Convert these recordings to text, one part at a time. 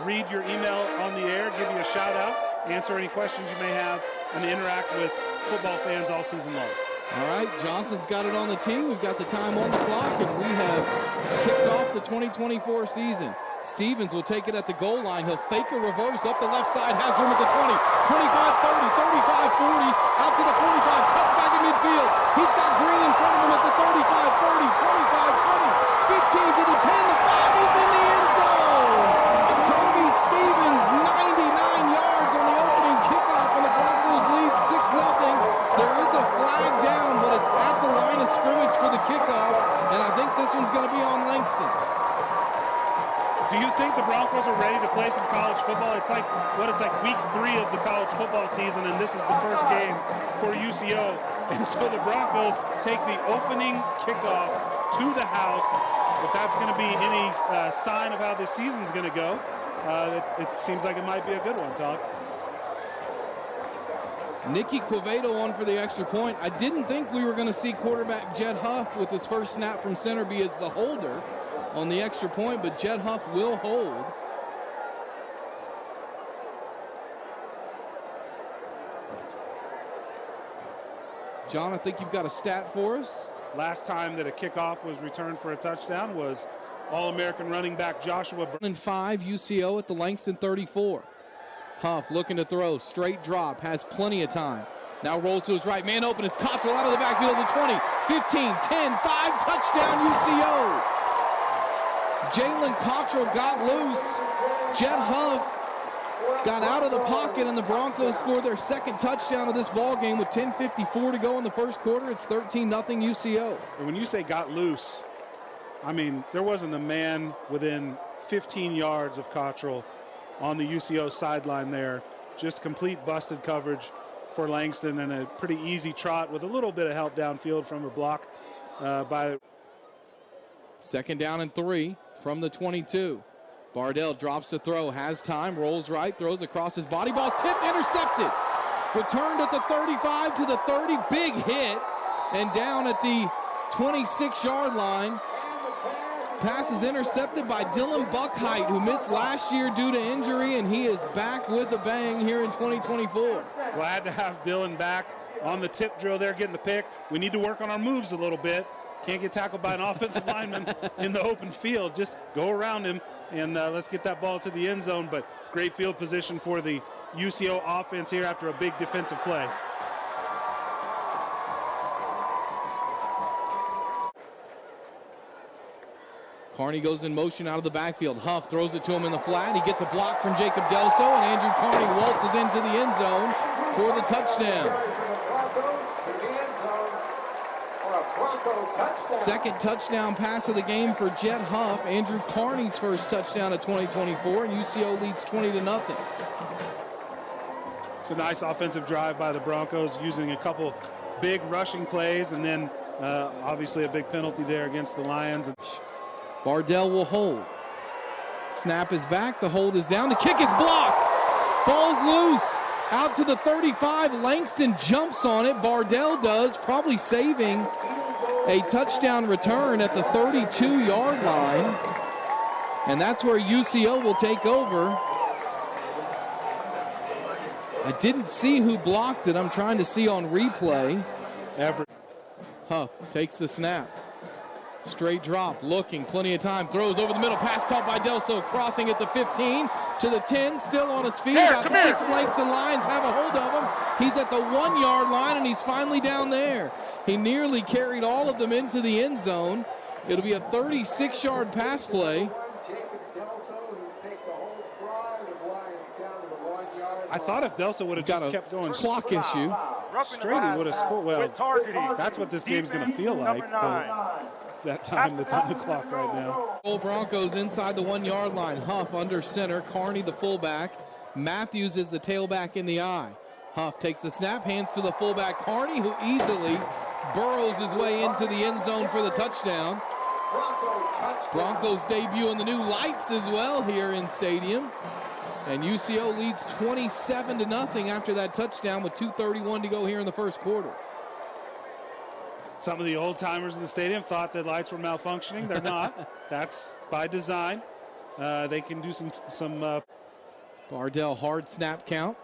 read your email on the air, give you a shout out, answer any questions you may have, and interact with football fans all season long. All right, Johnson's got it on the tee. We've got the time on the clock, and we have kicked off the 2024 season. Stevens will take it at the goal line. He'll fake a reverse up the left side, has room at the 20, 25, 30, 35, 40, out to the 45, cuts back in midfield. He's got Green in front of him at the 35, 30, 25, 20, 15 to the 10, the 5, he's in the end zone. Kobe Stevens, 99 yards on the opening kickoff, and the Broncos lead 6-0. There is a flag down, but it's at the line of scrimmage for the kickoff, and I think this one's going to be on Langston. Do you think the Broncos are ready to play some college football? It's like week 3 of the college football season, and this is the first game for UCO. And so the Broncos take the opening kickoff to the house. If that's going to be any sign of how this season's going to go, it seems like it might be a good one, Todd. Nicky Quevedo on for the extra point. I didn't think we were going to see quarterback Jed Huff with his first snap from center be as the holder on the extra point, but Jed Huff will hold. John, I think you've got a stat for us. Last time that a kickoff was returned for a touchdown was All-American running back Joshua. 5 UCO at the Langston 34. Huff looking to throw, straight drop, has plenty of time. Now rolls to his right, man open, it's Cottrell out of the backfield of the 20, 15, 10, 5, touchdown UCO. Jalen Cottrell got loose. Jed Huff got out of the pocket, and the Broncos scored their second touchdown of this ball game with 10:54 to go in the first quarter. It's 13-0 UCO. And when you say got loose, I mean, there wasn't a man within 15 yards of Cottrell on the UCO sideline there. Just complete busted coverage for Langston and a pretty easy trot with a little bit of help downfield from a block by. Second down and 3 from the 22. Bardell drops the throw, has time, rolls right, throws across his body. Ball's tipped, intercepted. Returned at the 35 to the 30, big hit, and down at the 26-yard line. Pass is intercepted by Dylan Buckheit, who missed last year due to injury, and he is back with a bang here in 2024. Glad to have Dylan back on the tip drill there, getting the pick. We need to work on our moves a little bit. Can't get tackled by an offensive lineman in the open field. Just go around him, and let's get that ball to the end zone. But great field position for the UCO offense here after a big defensive play. Carney goes in motion out of the backfield. Huff throws it to him in the flat. He gets a block from Jacob Delso, and Andrew Carney waltzes into the end zone for the touchdown. Second touchdown pass of the game for Jed Huff. Andrew Carney's first touchdown of 2024, and UCO leads 20-0. It's a nice offensive drive by the Broncos, using a couple big rushing plays, and then obviously a big penalty there against the Lions. Bardell will hold. Snap is back. The hold is down. The kick is blocked. Ball's loose. Out to the 35. Langston jumps on it. Bardell does, probably saving a touchdown return at the 32-yard line. And that's where UCO will take over. I didn't see who blocked it. I'm trying to see on replay. Huff takes the snap. Straight drop, looking, plenty of time, throws over the middle, pass caught by Delso, crossing at the 15 to the 10, still on his feet. About 6 Langston Lions have a hold of him. He's at the 1-yard line, and he's finally down there. He nearly carried all of them into the end zone. It'll be a 36-yard pass play. I thought if Delso would have just kept going, clock issue. Straight, he would have scored. Well, that's what this game's going to feel like. That time that's on the clock right now. Broncos inside the 1-yard line. Huff under center. Carney the fullback. Matthews is the tailback in the eye. Huff takes the snap, hands to the fullback Carney, who easily burrows his way into the end zone for the touchdown. Broncos debut in the new lights as well here in stadium. And UCO leads 27-0 after that touchdown with 2:31 to go here in the first quarter. Some of the old-timers in the stadium thought that lights were malfunctioning. They're not. That's by design. they can do some Bardell, hard snap count.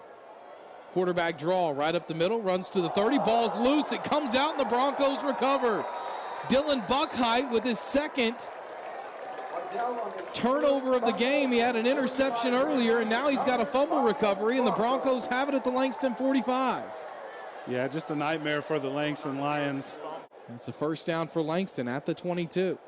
Quarterback draw right up the middle, runs to the 30, ball's loose, it comes out and the Broncos recover. Dylan Buckheit with his second turnover of the game. He had an interception earlier and now he's got a fumble recovery and the Broncos have it at the Langston 45. Yeah, just a nightmare for the Langston Lions. It's a first down for Langston at the 22.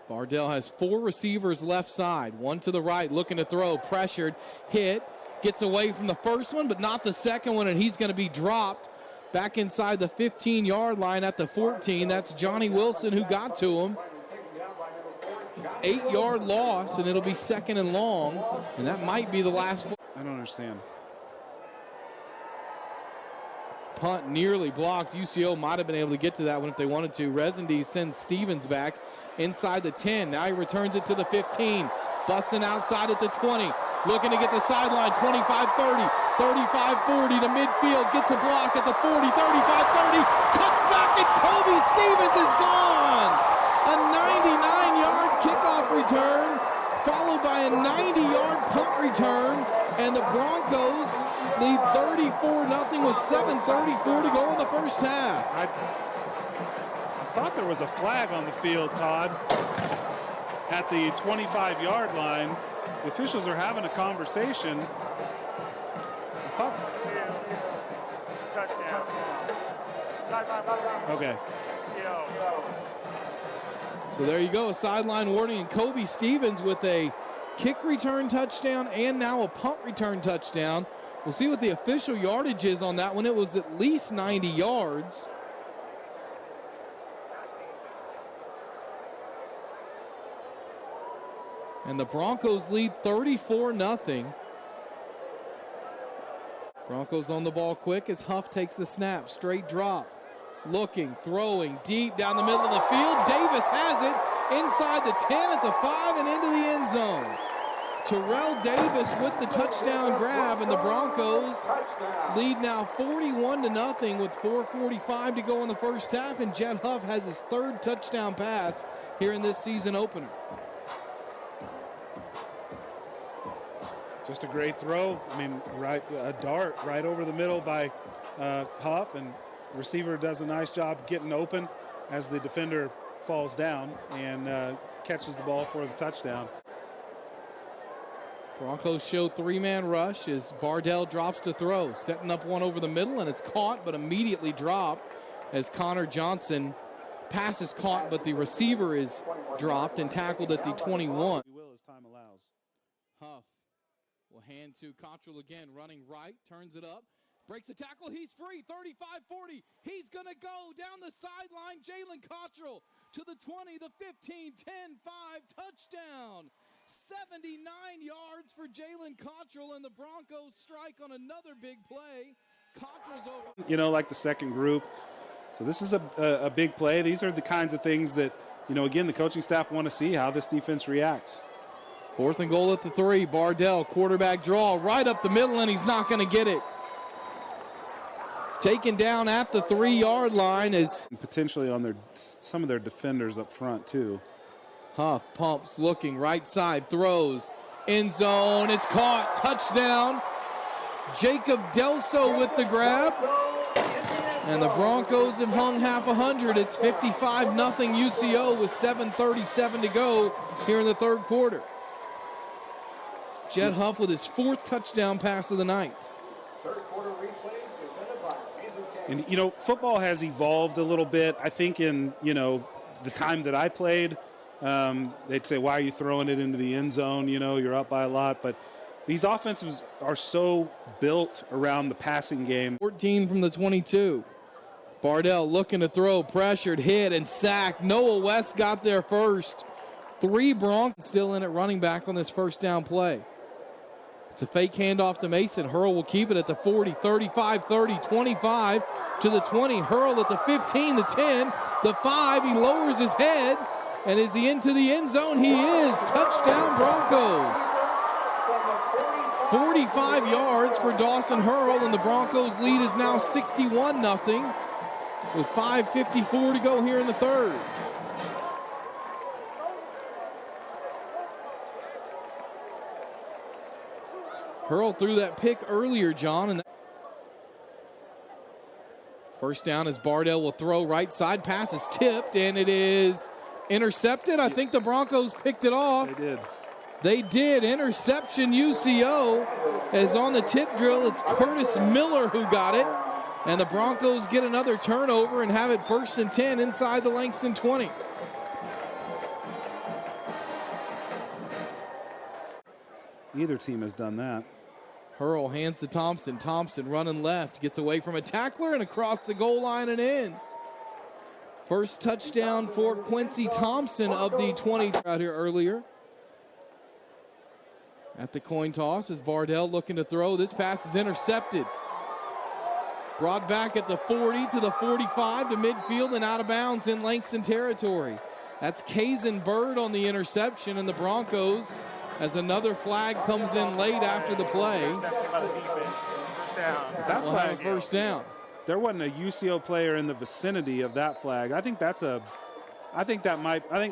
Bardell has 4 receivers left side, one to the right, looking to throw, pressured, hit, gets away from the first one, but not the second one, and he's going to be dropped back inside the 15-yard line at the 14. That's Johnny Wilson who got to him. 8-yard loss, and it'll be second and long, and that might be the last. I don't understand. Punt nearly blocked. UCO might have been able to get to that one if they wanted to. Resendiz sends Stevens back inside the 10. Now he returns it to the 15. Busting outside at the 20. Looking to get the sideline. 25-30, 35-40 to midfield. Gets a block at the 40, 35-30. Cuts back and Kobe Stevens is gone. A 99-yard kickoff return followed by a 90-yard punt return. And the Broncos lead 34-0 with 7:34 to go in the first half. I thought there was a flag on the field, Todd, at the 25-yard line. The officials are having a conversation. Touchdown. Okay. So there you go, a sideline warning, and Kobe Stevens with a kick return touchdown and now a punt return touchdown. We'll see what the official yardage is on that one. It was at least 90 yards. And the Broncos lead 34-0. Broncos on the ball quick as Huff takes the snap. Straight drop. Looking, throwing deep down the middle of the field. Davis has it inside the 10 at the 5 and into the end zone. Terrell Davis with the touchdown grab, and the Broncos lead now 41-0 with 4:45 to go in the first half, and Jed Huff has his 3rd touchdown pass here in this season opener. Just a great throw. I mean, a dart right over the middle by Huff, and receiver does a nice job getting open as the defender falls down and catches the ball for the touchdown. Broncos show 3-man rush as Bardell drops to throw, setting up one over the middle, and it's caught but immediately dropped as Connor Johnson. Pass is caught, but the receiver is dropped and tackled at the 21. We will as time allows. Huff will hand to Cottrell again, running right, turns it up, breaks a tackle, he's free, 35-40. He's going to go down the sideline. Jalen Cottrell to the 20, the 15, 10, 5, touchdown. 79 yards for Jalen Cottrell, and the Broncos strike on another big play. Cottrell's over. You know, like the second group. So this is a big play. These are the kinds of things that, you know, again, the coaching staff want to see how this defense reacts. 4th and goal at the 3. Bardell, quarterback draw right up the middle, and he's not going to get it. Taken down at the 3-yard line is potentially on some of their defenders up front too. Huff pumps, looking right side, throws, end zone, it's caught, touchdown. Jacob Delso with the grab. And the Broncos have hung half 100. It's 55-0 UCO with 7:37 to go here in the 3rd quarter. Jed Huff with his 4th touchdown pass of the night. And, you know, football has evolved a little bit. I think in, you know, the time that I played, they'd say, why are you throwing it into the end zone? You know, you're up by a lot. But these offenses are so built around the passing game. 14 from the 22. Bardell looking to throw, pressured, hit, and sacked. Noah West got there first. 3 Broncos still in at running back on this first down play. It's a fake handoff to Mason. Hurl will keep it at the 40, 35, 30, 25 to the 20. Hurl at the 15, the 10, the 5. He lowers his head. And is he into the end zone? He is. Touchdown Broncos. 45 yards for Dawson Hurl, and the Broncos lead is now 61-0 with 5:54 to go here in the 3rd. Hurl threw that pick earlier, John. And first down as Bardell will throw right side. Pass is tipped, and it is intercepted. I think the Broncos picked it off. They did. They did. Interception UCO. As on the tip drill, it's Curtis Miller who got it. And the Broncos get another turnover and have it 1st and 10 inside the Langston 20. Either team has done that. Hurl hands to Thompson. Thompson running left. Gets away from a tackler and across the goal line and in. First touchdown for Quincy Thompson of the 20 out here earlier. At the coin toss is Bardell looking to throw. This pass is intercepted. Brought back at the 40 to the 45 to midfield and out of bounds in Langston territory. That's Kazan Bird on the interception, and the Broncos, as another flag comes in late after the play, That will flag, have first down. there wasn't a UCO player in the vicinity of that flag. I think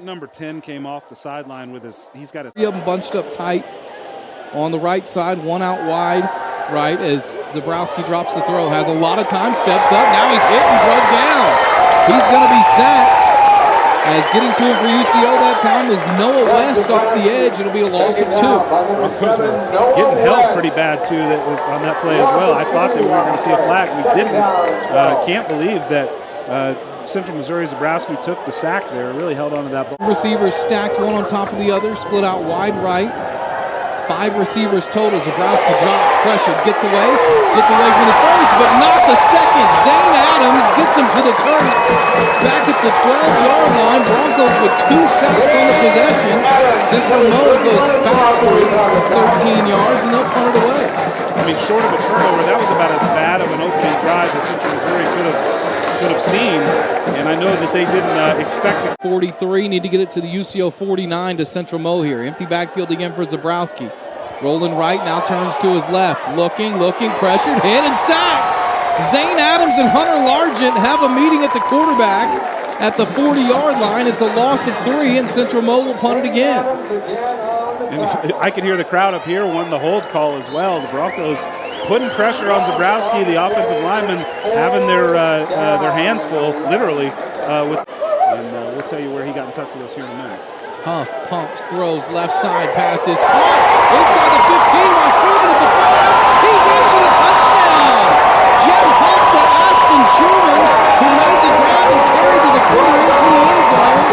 number 10 came off the sideline with he's got his. Three of them bunched up tight on the right side, one out wide right as Zabrowski drops the throw. Has a lot of time, steps up. Now he's hit and drugged down. He's going to be sacked. As getting to him for UCO that time was Noah West off the edge. It'll be a loss of 2. Broncos were getting held pretty bad, too, on that play as well. I thought that we were going to see a flag. We didn't. Can't believe that Central Missouri Zabrowski took the sack there. Really held on to that ball. Receivers stacked one on top of the other, split out wide right. 5 receivers total. Zabrowski drops, pressured, gets away for the first, but not the second. Zane Adams gets him to the turf. Back at the 12-yard line, Broncos with 2 sacks on the possession. Central Mo goes backwards 13 yards, and they'll punt it away. I mean, short of a turnover, that was about as bad of an opening drive that Central Missouri could have seen, and I know that they didn't expect it. 43, need to get it to the UCO 49 to Central Mo here. Empty backfield again for Zabrowski. Rolling right, now turns to his left. Looking, pressured, hit, and sacked. Zane Adams and Hunter Largent have a meeting at the quarterback at the 40-yard line. It's a loss of 3, and Central Mo will punt it again. And I could hear the crowd up here won the hold call as well. The Broncos putting pressure on Zabrowski, the offensive lineman having their hands full, literally. And we'll tell you where he got in touch with us here in a minute. Huff pumps, throws, left side, passes, caught inside the 15 by Schumann at the 5. He's in for the touchdown. Jim Huff to Ashton Schumann, who made the grab and carried to the corner into the end zone.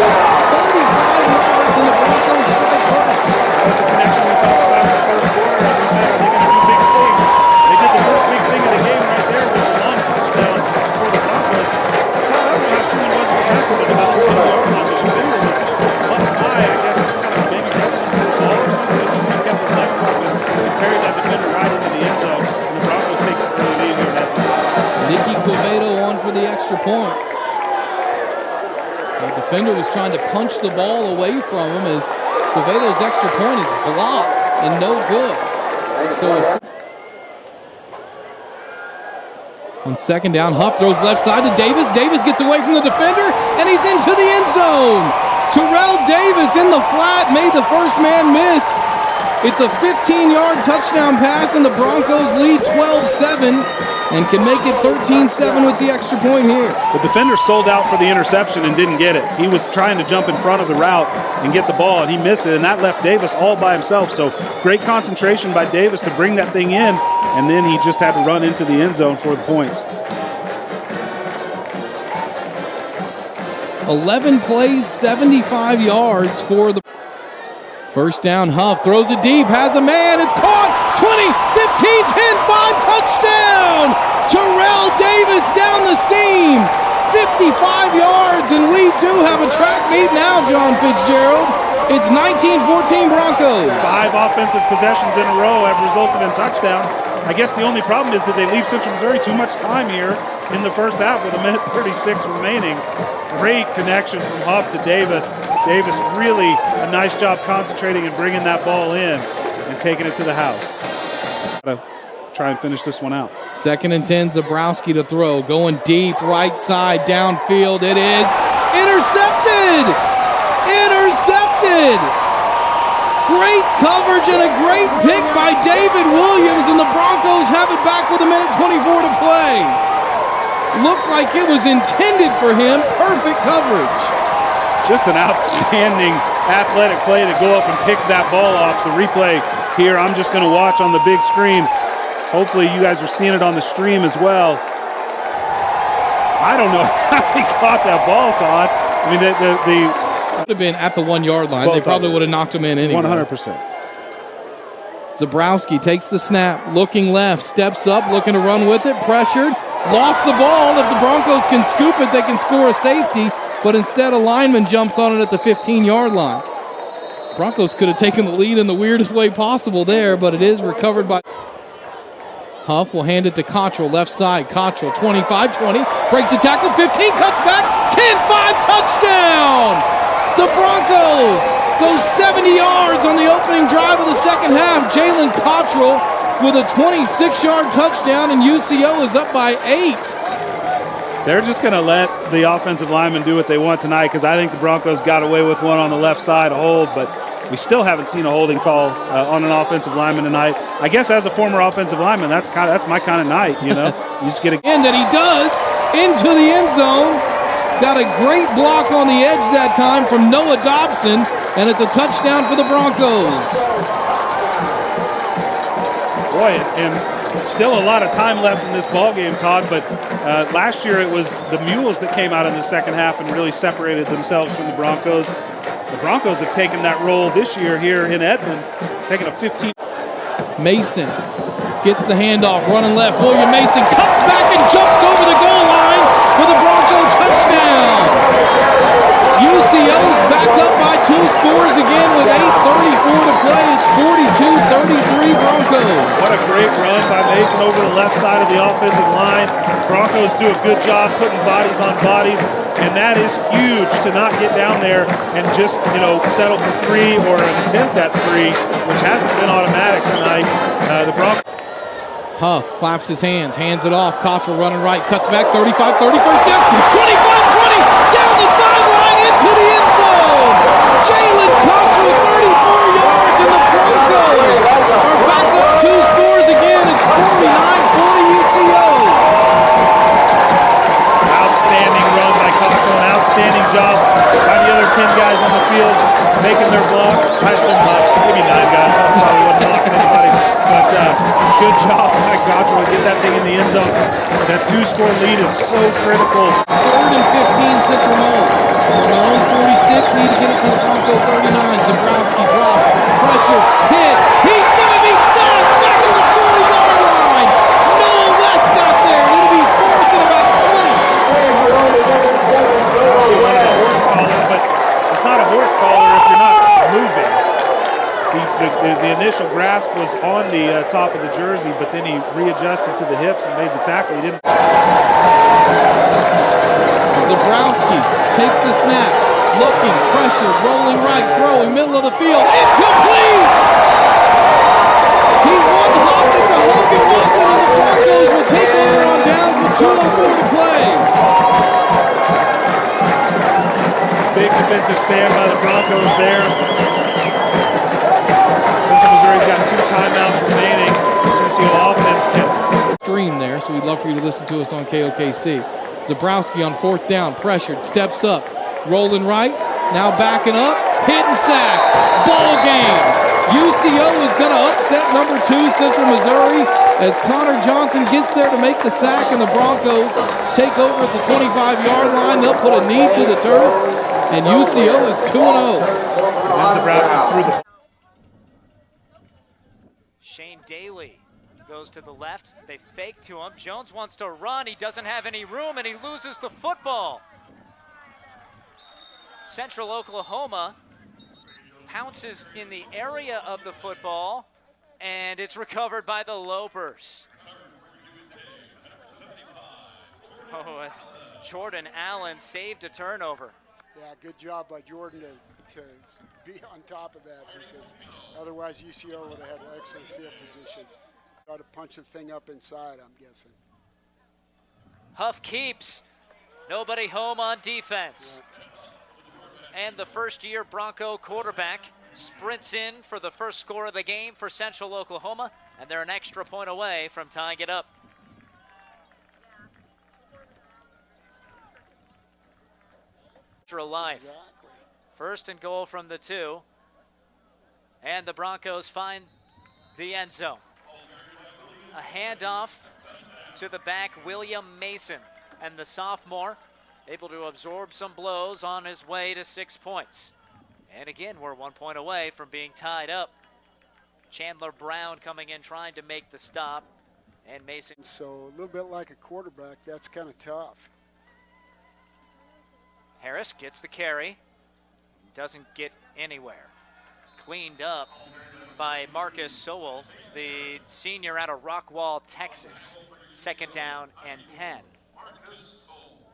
35 yards, and the Broncos strike first. That was the connection we talked about in the first quarter. And we said, they're going to do big things. They did the first big thing of the game right there with a long touchdown for the Broncos. That's how that was. Schumann wasn't tackled at about the 10-yard line. The defender was up high. I guess it's kind of maybe wrestling for the ball or something. Schumann kept his legs moving and carried that defender right into the end zone. And the Broncos take the early lead here. Nicky Quevedo on for the extra point. The defender was trying to punch the ball away from him as Quevedo's extra point is blocked and no good. So on second down, Huff throws left side to Davis. Davis gets away from the defender, and he's into the end zone. Terrell Davis in the flat made the first man miss. It's a 15-yard touchdown pass, and the Broncos lead 12-7 and can make it 13-7 with the extra point here. The defender sold out for the interception and didn't get it. He was trying to jump in front of the route and get the ball, and he missed it, and that left Davis all by himself. So great concentration by Davis to bring that thing in, and then he just had to run into the end zone for the points. 11 plays, 75 yards for the first down. Huff throws it deep, has a man, it's caught. 20, 15, 10, 5, touchdown! Terrell Davis down the seam, 55 yards, and we do have a track meet now, John Fitzgerald. It's 19-14 Broncos. 5 offensive possessions in a row have resulted in touchdowns. I guess the only problem is, did they leave Central Missouri too much time here in the first half with 1:36 remaining? Great connection from Huff to Davis. Davis really a nice job concentrating and bringing that ball in and taking it to the house. Gotta try and finish this one out. 2nd and 10, Zabrowski to throw. Going deep, right side, downfield. It is intercepted! Intercepted! Great coverage and a great pick by David Williams, and the Broncos have it back with 1:24 to play. Looked like it was intended for him. Perfect coverage. Just an outstanding athletic play to go up and pick that ball off. The replay here, I'm just going to watch on the big screen. Hopefully you guys are seeing it on the stream as well. I don't know how he caught that ball, Todd. I mean, the would have been at the 1 yard line. They probably would have knocked him in anyway. 100%. Zabrowski takes the snap, looking left, steps up, looking to run with it, pressured, lost the ball. If the Broncos can scoop it, they can score a safety, but instead a lineman jumps on it at the 15-yard line. Broncos could have taken the lead in the weirdest way possible there, but it is recovered by Huff. Will hand it to Cottrell, left side. Cottrell, 25-20, breaks the tackle, 15, cuts back, 10-5, touchdown! The Broncos go 70 yards on the opening drive of the second half. Jalen Cottrell with a 26-yard touchdown, and UCO is up by 8. They're just going to let the offensive linemen do what they want tonight, because I think the Broncos got away with one on the left side, a hold, but we still haven't seen a holding call on an offensive lineman tonight. I guess as a former offensive lineman, that's my kind of night, you know. You just get a and that he does into the end zone. Got a great block on the edge that time from Noah Dobson, and it's a touchdown for the Broncos. Boy, and still a lot of time left in this ball game, Todd, but last year it was the Mules that came out in the second half and really separated themselves from the Broncos. The Broncos have taken that role this year here in Edmond, taking a 15. Mason gets the handoff, running left. William Mason cuts back and jumps over the goal line for the Bronco touchdown. UCO's back up by 2 scores again with 8:34 to play. It's 42-33 Broncos. What a great run by Mason over the left side of the offensive line. Broncos do a good job putting bodies on bodies, and that is huge to not get down there and just, settle for 3 or an attempt at 3, which hasn't been automatic tonight. The Broncos. Huff claps his hands it off. Cottrell running right, cuts back, 35, 30, first down, 25, 20, down the sideline into the end zone. Jalen Cottrell, 34 yards, and the Broncos are back up 2 scores again. It's 49-40 UCO. Outstanding run by Cottrell, an outstanding job by the other 10 guys on the field making their blocks. I assume maybe 9 guys, so probably wasn't blocking anybody, but good job by Cottrell to get that thing in the end zone. That 2-score lead is so critical. 3rd and 15 Central Mode. From their own 46, need to get it to the Bronco 39. Zabrowski drops, pressure, hit. He's going to be sacked back at the 40-yard line. Noah West got there. It'll be 4th and about 20. Zabrowski wanted a horse collar, but it's not a horse collar if you're not moving. The initial grasp was on the top of the jersey, but then he readjusted to the hips and made the tackle. He didn't. Zabrowski takes the snap, looking, pressure, rolling right, throwing, middle of the field, incomplete! He one-hopped it to Hogan Wilson, and the Broncos will take over on downs with 2:04 to play. Big defensive stand by the Broncos there. Central Missouri's got 2 timeouts remaining. The UCO offense can stream there, so we'd love for you to listen to us on KOKC. Zabrowski on 4th down, pressured, steps up, rolling right, now backing up, hit and sack, ball game. UCO is going to upset number 2 Central Missouri as Connor Johnson gets there to make the sack, and the Broncos take over at the 25-yard line. They'll put a knee to the turf, and UCO is 2-0. And Zabrowski threw the. Shane Daly goes to the left. They fake to him. Jones wants to run. He doesn't have any room, and he loses the football. Central Oklahoma pounces in the area of the football, and it's recovered by the Lopers. Oh, Jordan Allen saved a turnover. Yeah, good job by Jordan to be on top of that, because otherwise UCO would have had an excellent field position. Try to punch the thing up inside, I'm guessing. Huff keeps. Nobody home on defense. And the first-year Bronco quarterback sprints in for the first score of the game for Central Oklahoma, and they're an extra point away from tying it up. Extra life. Exactly. First and goal from the 2. And the Broncos find the end zone. A handoff to the back, William Mason. And the sophomore able to absorb some blows on his way to 6 points. And again, we're 1 point away from being tied up. Chandler Brown coming in trying to make the stop. And Mason. So a little bit like a quarterback, that's kind of tough. Harris gets the carry. Doesn't get anywhere. Cleaned up by Marcus Sowell, the senior out of Rockwall, Texas. Second down and 10.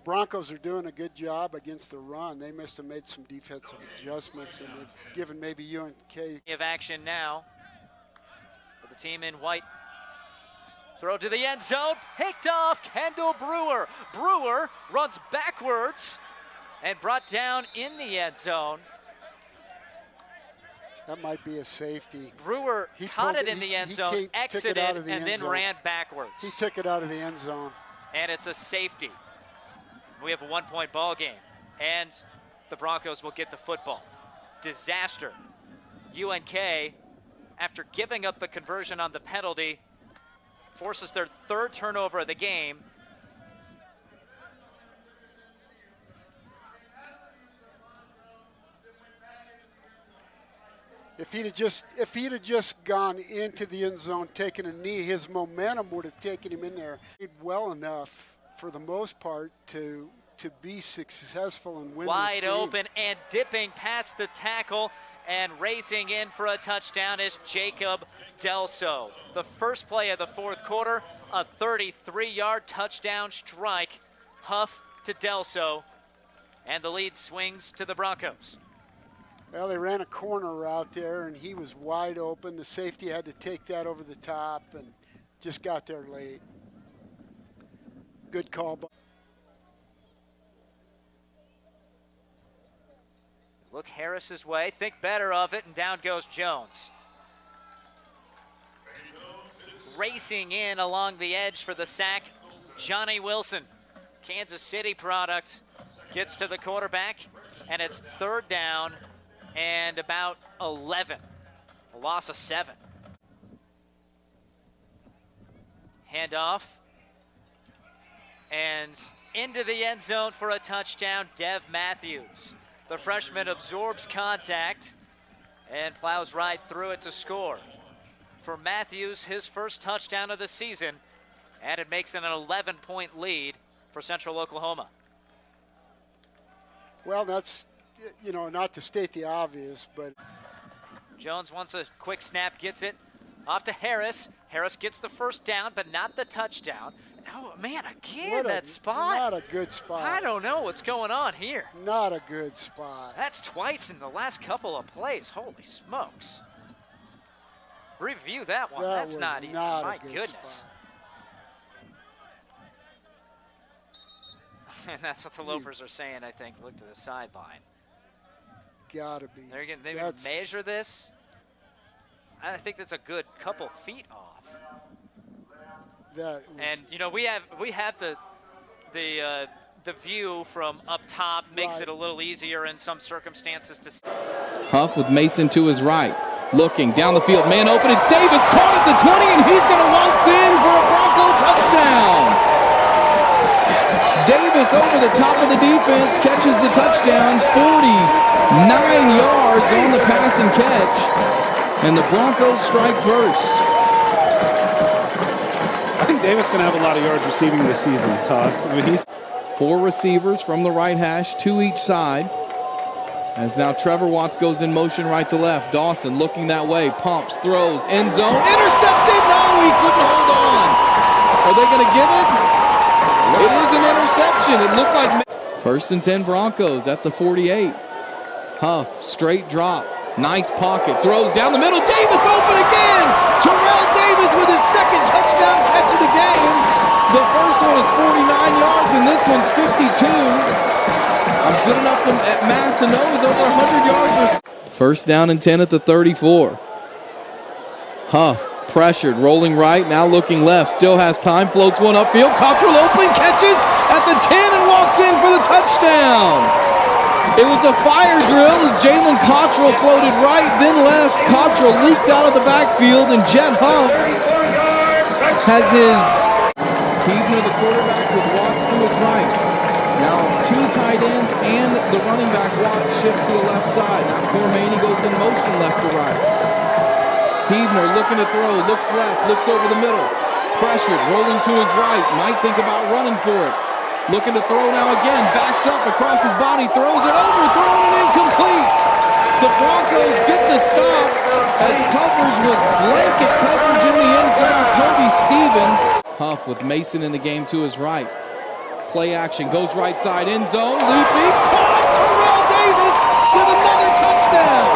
Broncos are doing a good job against the run. They must have made some defensive adjustments, and they've given maybe UNK. Of action now for the team in white. Throw to the end zone, picked off Kendall Brewer. Brewer runs backwards and brought down in the end zone. That might be a safety. Brewer caught it in the end zone, exited, and then ran backwards. He took it out of the end zone. And it's a safety. We have a 1 point ball game, and the Broncos will get the football. Disaster. UNK, after giving up the conversion on the penalty, forces their third turnover of the game. If he'd have just gone into the end zone, taken a knee, his momentum would have taken him in there. He did well enough for the most part to be successful and win Wide this game. open and dipping past the tackle and racing in for a touchdown is Jacob Delso. The first play of the fourth quarter, a 33-yard touchdown strike. Huff to Delso, and the lead swings to the Broncos. Well, they ran a corner route there, and he was wide open. The safety had to take that over the top and just got there late. Good call. Look Harris's way, think better of it, and down goes Jones. Racing in along the edge for the sack, Johnny Wilson. Kansas City product gets to the quarterback, and it's third down and about 11. A loss of 7. Handoff. And into the end zone for a touchdown, Dev Matthews. The freshman absorbs contact and plows right through it to score. For Matthews, his first touchdown of the season, and it makes it an 11-point lead for Central Oklahoma. Well, that's, not to state the obvious, but. Jones wants a quick snap, gets it off to Harris. Harris gets the first down, but not the touchdown. Oh, man, again, that spot. Not a good spot. I don't know what's going on here. Not a good spot. That's twice in the last couple of plays. Holy smokes. Review that one. That's not easy. My goodness. And that's what the Lopers are saying, I think. Look to the sideline. Gotta be. They're gonna measure this. I think that's a good couple feet off. We have the view from up top, makes it a little easier in some circumstances to see. Huff with Mason to his right, looking down the field, man open. It's Davis caught at the 20, and he's going to waltz in for a Bronco touchdown. Davis over the top of the defense catches the touchdown, 49 yards on the pass and catch, and the Broncos strike first. I think Davis is going to have a lot of yards receiving this season, Todd. I mean, he's 4 receivers from the right hash, 2 each side. As now Trevor Watts goes in motion right to left. Dawson looking that way, pumps, throws, end zone, intercepted. No, he couldn't hold on. Are they going to give it? It is an interception. It looked like 1st and 10 Broncos at the 48. Huff, straight drop, nice pocket, throws down the middle. Davis open again. Terrell Davis with his second touchdown catch of the game. The first one is 49 yards, and this one's 52. I'm good enough at math to know he's over 100 yards. First down and 10 at the 34. Huff pressured, rolling right, now looking left. Still has time, floats one upfield. Cottrell open, catches at the 10 and walks in for the touchdown. It was a fire drill as Jalen Cottrell floated right, then left. Cottrell leaked out of the backfield, and Jet Huff has his Huebner, the quarterback, with Watts to his right. Now two tight ends and the running back Watts shift to the left side. Now Cormaney goes in motion left to right. Huebner looking to throw, looks left, looks over the middle. Pressured, rolling to his right, might think about running for it. Looking to throw now again, backs up across his body, throws it over, thrown and incomplete. The Broncos get the stop as coverage was blanket coverage in the end zone. Kobe Stevens. Huff with Mason in the game to his right. Play action, goes right side, end zone, leaping, caught Terrell Davis with another touchdown.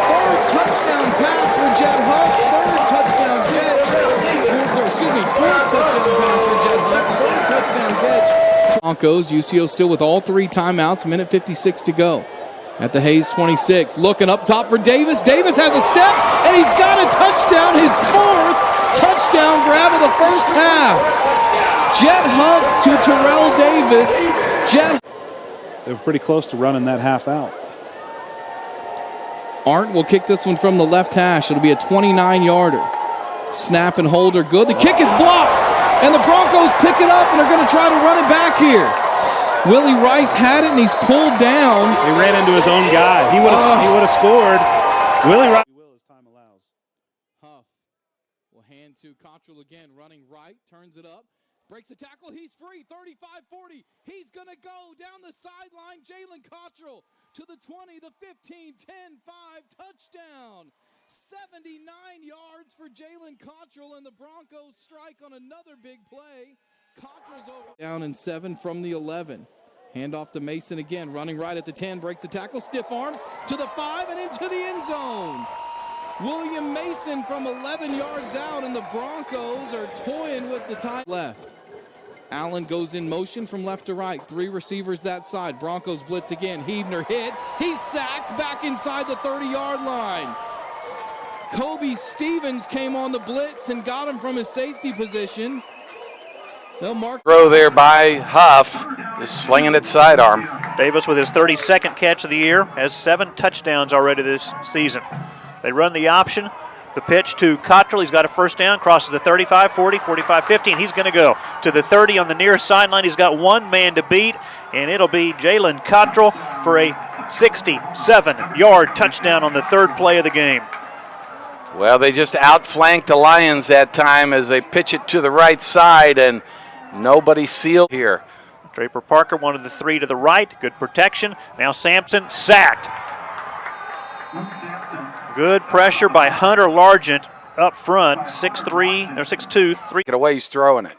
Third touchdown pass for Jet Huff, third touchdown catch. Fourth touchdown pass for Jet Huff, third touchdown catch. Broncos, UCO still with all three timeouts, minute 56 to go. At the Hayes 26, looking up top for Davis. Davis has a step, and he's got a touchdown, his fourth touchdown grab of the first half. Jet Huff to Terrell Davis. They were pretty close to running that half out. Arndt will kick this one from the left hash. It'll be a 29-yarder. Snap and hold are good. The kick is blocked, and the Broncos pick it up, and they're going to try to run it back here. Willie Rice had it, and he's pulled down. He ran into his own guy. He would have scored. Willie Rice. As time allows. Huff will hand to Cottrell again, running right, turns it up, breaks a tackle. He's free, 35-40. He's going to go down the sideline. Jalen Cottrell to the 20, the 15, 10, 5, touchdown. 79 yards for Jalen Cottrell, and the Broncos strike on another big play. Cottrell's over. Down and 7 from the 11. Hand off to Mason again, running right at the 10, breaks the tackle, stiff arms to the 5 and into the end zone. William Mason from 11 yards out, and the Broncos are toying with the time left. Allen goes in motion from left to right. Three receivers that side. Broncos blitz again. Huebner hit. He's sacked back inside the 30-yard line. Kobe Stevens came on the blitz and got him from his safety position. They'll mark. Throw there by Huff, just slinging it sidearm. Davis with his 32nd catch of the year has 7 touchdowns already this season. They run the option. The pitch to Cottrell. He's got a first down, crosses the 35, 40, 45, 50, and he's going to go to the 30 on the near sideline. He's got one man to beat, and it'll be Jalen Cottrell for a 67-yard touchdown on the third play of the game. Well, they just outflanked the Lions that time as they pitch it to the right side, and nobody sealed here. Draper Parker wanted the 3 to the right. Good protection. Now Sampson sacked. Good pressure by Hunter Largent up front. 6'3", or 6'2", 3. Get away, he's throwing it.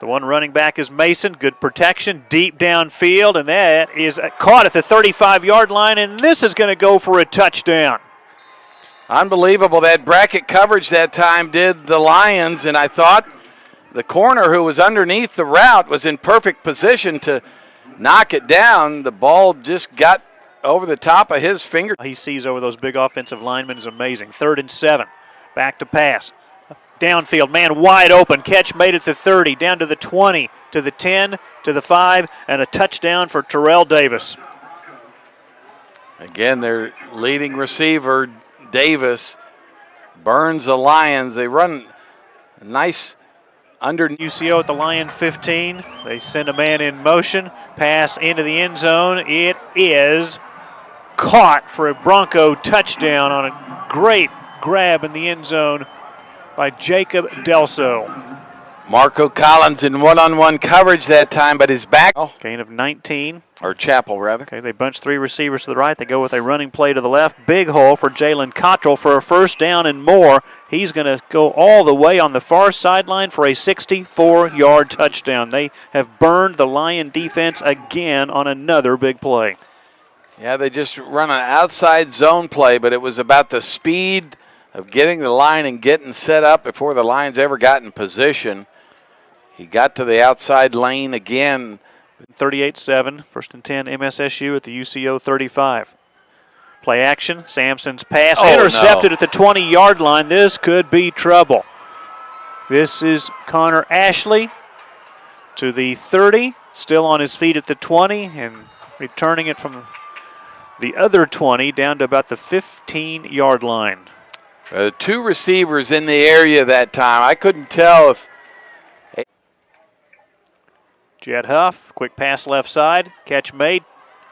The one running back is Mason. Good protection, deep downfield, and that is caught at the 35-yard line, and this is going to go for a touchdown. Unbelievable. That bracket coverage that time did the Lions, and I thought the corner who was underneath the route was in perfect position to knock it down. The ball just got over the top of his finger. He sees over those big offensive linemen is amazing. 3rd and 7. Back to pass. Downfield, man wide open. Catch made at the 30, down to the 20, to the 10, to the 5, and a touchdown for Terrell Davis. Again, their leading receiver, Davis, burns the Lions. They run a nice under. UCO at the Lion 15. They send a man in motion. Pass into the end zone. It is caught for a Bronco touchdown on a great grab in the end zone by Jacob Delso. Marco Collins in one-on-one coverage that time, but his back. Gain of 19. Or Chapel, rather. Okay, they bunch 3 receivers to the right. They go with a running play to the left. Big hole for Jalen Cottrell for a first down and more. He's going to go all the way on the far sideline for a 64-yard touchdown. They have burned the Lion defense again on another big play. Yeah, they just run an outside zone play, but it was about the speed of getting the line and getting set up before the Lions ever got in position. He got to the outside lane again. 38-7, 1st and 10 MSSU at the UCO 35. Play action, Sampson's pass intercepted at the 20-yard line. This could be trouble. This is Connor Ashley to the 30, still on his feet at the 20 and returning it from the other 20 down to about the 15-yard line. Two receivers in the area that time. I couldn't tell if... Jed Huff, quick pass left side, catch made.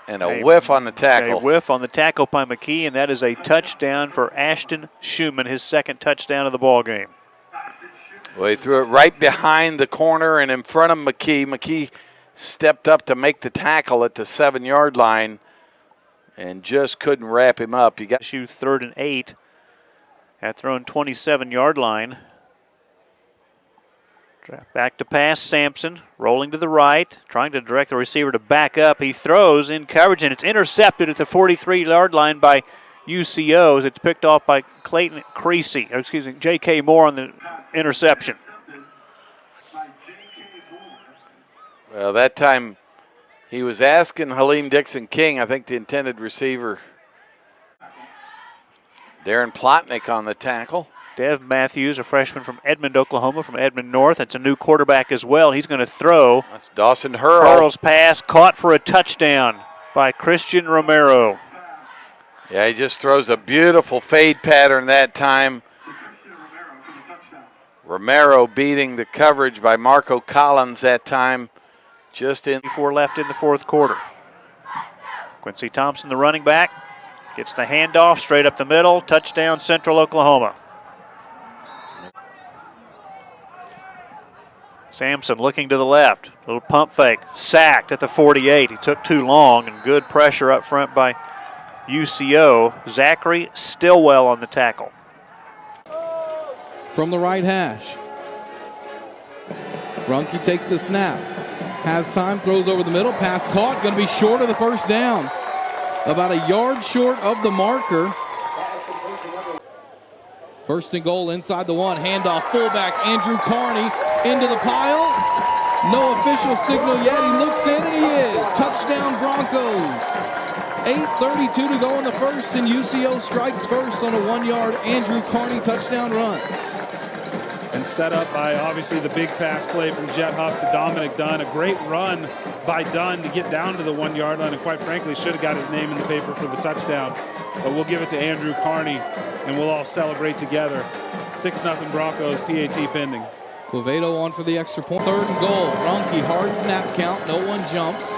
And a whiff on the tackle. A whiff on the tackle by McKee, and that is a touchdown for Ashton Schumann, his second touchdown of the ball game. Well, he threw it right behind the corner and in front of McKee. McKee stepped up to make the tackle at the 7-yard line and just couldn't wrap him up. You got issue 3rd and 8 at their own 27-yard line. Back to pass, Sampson, rolling to the right, trying to direct the receiver to back up. He throws in coverage, and it's intercepted at the 43-yard line by UCO as it's picked off by Clayton Creasy, J.K. Moore on the interception. Well, that time he was asking Halim Dixon King, I think the intended receiver, Darren Plotnick on the tackle. Dev Matthews, a freshman from Edmond, Oklahoma, from Edmond North. That's a new quarterback as well. He's going to throw. That's Dawson Hurl. Hurl's pass caught for a touchdown by Christian Romero. Yeah, he just throws a beautiful fade pattern that time. Romero beating the coverage by Marco Collins that time. Just in 4 left in the 4th quarter. Quincy Thompson, the running back, gets the handoff straight up the middle. Touchdown, Central Oklahoma. Sampson looking to the left. Little pump fake. Sacked at the 48. He took too long, and good pressure up front by UCO. Zachary Stillwell on the tackle. From the right hash. Runke takes the snap. Has time, throws over the middle. Pass caught. Going to be short of the first down. About a yard short of the marker. 1st and goal inside the 1. Handoff, fullback Andrew Carney into the pile. No official signal yet. He looks in and he is. Touchdown Broncos. 8:32 to go in the 1st, and UCO strikes first on a 1-yard Andrew Carney touchdown run. And set up by obviously the big pass play from Jet Huff to Dominic Dunn. A great run by Dunn to get down to the 1-yard line, and quite frankly should have got his name in the paper for the touchdown. But we'll give it to Andrew Carney, and we'll all celebrate together. 6-0 Broncos, PAT pending. Quevedo on for the extra point. 3rd and goal. Runke, hard snap count. No one jumps.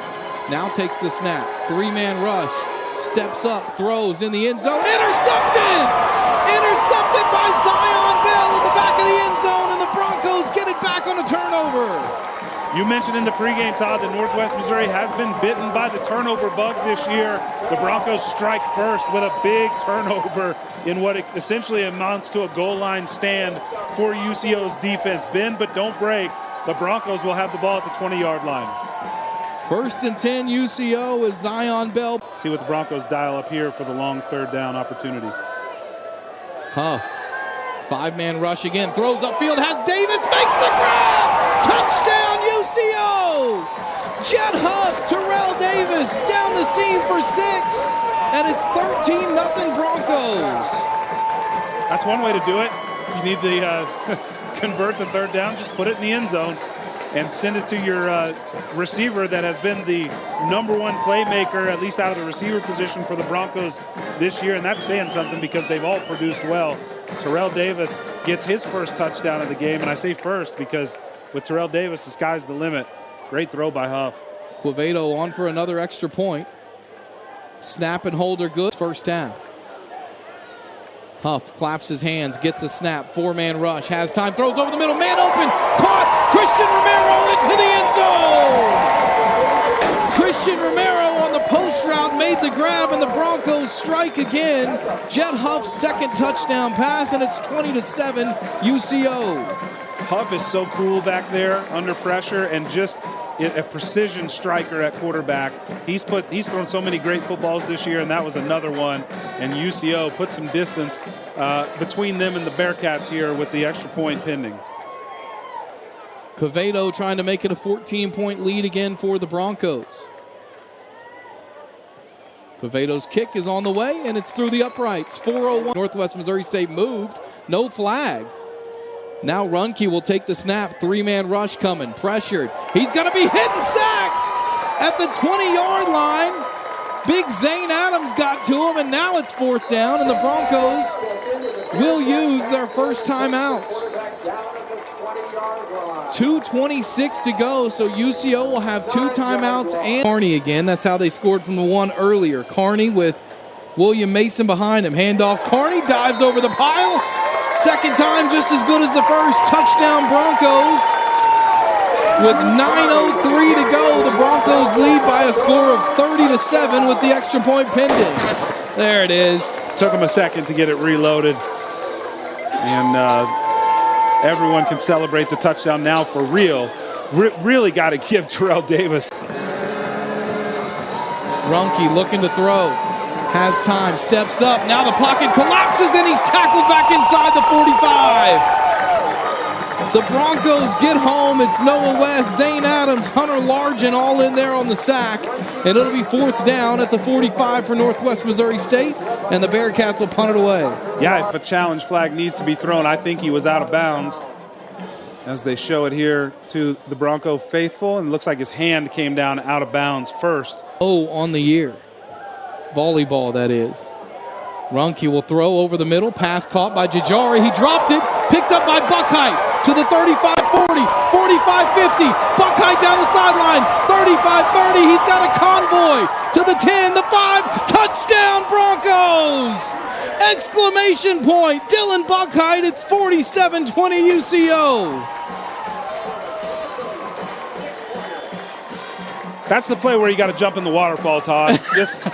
Now takes the snap. 3-man rush. Steps up, throws in the end zone. Intercepted! Intercepted by Zion Bell in the back of the end zone, and the Broncos get it back on a turnover. You mentioned in the pregame, Todd, that Northwest Missouri has been bitten by the turnover bug this year. The Broncos strike first with a big turnover in what essentially amounts to a goal line stand for UCO's defense. Bend but don't break. The Broncos will have the ball at the 20-yard line. 1st and 10 UCO with Zion Bell. See what the Broncos dial up here for the long 3rd down opportunity. Huff, 5-man rush again, throws upfield, has Davis, makes the grab! Touchdown UCO! Jet Huff, Terrell Davis down the seam for 6, and it's 13-0 Broncos. That's one way to do it. If you need to convert the 3rd down, just put it in the end zone and send it to your receiver that has been the #1 playmaker, at least out of the receiver position for the Broncos this year. And that's saying something because they've all produced well. Terrell Davis gets his first touchdown of the game. And I say first because with Terrell Davis, the sky's the limit. Great throw by Huff. Quevedo on for another extra point. Snap and hold are good. 1st half. Huff claps his hands, gets a snap, 4-man rush, has time, throws over the middle, man open, caught, Christian Romero into the end zone. Christian Romero on the post route made the grab, and the Broncos strike again. Jet Huff's 2nd touchdown pass, and it's 20-7 UCO. Huff is so cool back there under pressure and just a precision striker at quarterback. He's thrown so many great footballs this year, and that was another one. And UCO put some distance between them and the Bearcats here with the extra point pending. Quevedo trying to make it a 14-point lead again for the Broncos. Quevedo's kick is on the way, and it's through the uprights. 4:01. Northwest Missouri State moved. No flag. Now Runke will take the snap. Three-man rush coming. Pressured. He's going to be hit and sacked at the 20-yard line. Big Zane Adams got to him, and now it's 4th down, and the Broncos will use their first timeout. 2:26 to go, so UCO will have 2 timeouts and Kearney again. That's how they scored from the one earlier. Kearney with William Mason behind him. Handoff. Kearney dives over the pile. Second time just as good as the first. Touchdown Broncos. With 9:03 to go, the Broncos lead by a score of 30-7 with the extra point pending. There it is. Took him a second to get it reloaded. And everyone can celebrate the touchdown now for real. Really got to give Terrell Davis. Runke looking to throw. Has time, steps up. Now the pocket collapses and he's tackled back inside the 45. The Broncos get home. It's Noah West, Zane Adams, Hunter Largent all in there on the sack. And it'll be 4th down at the 45 for Northwest Missouri State. And the Bearcats will punt it away. Yeah, if a challenge flag needs to be thrown, I think he was out of bounds. As they show it here to the Bronco faithful. And it looks like his hand came down out of bounds first. Oh, on the year. Volleyball, that is. Runke will throw over the middle. Pass caught by Jajari. He dropped it. Picked up by Buckheit to the 35-40, 45-50. Buckheit down the sideline. 35-30. He's got a convoy to the 10, the 5. Touchdown Broncos! Exclamation point. Dylan Buckheit. It's 47-20 UCO. That's the play where you got to jump in the waterfall, Todd. Just get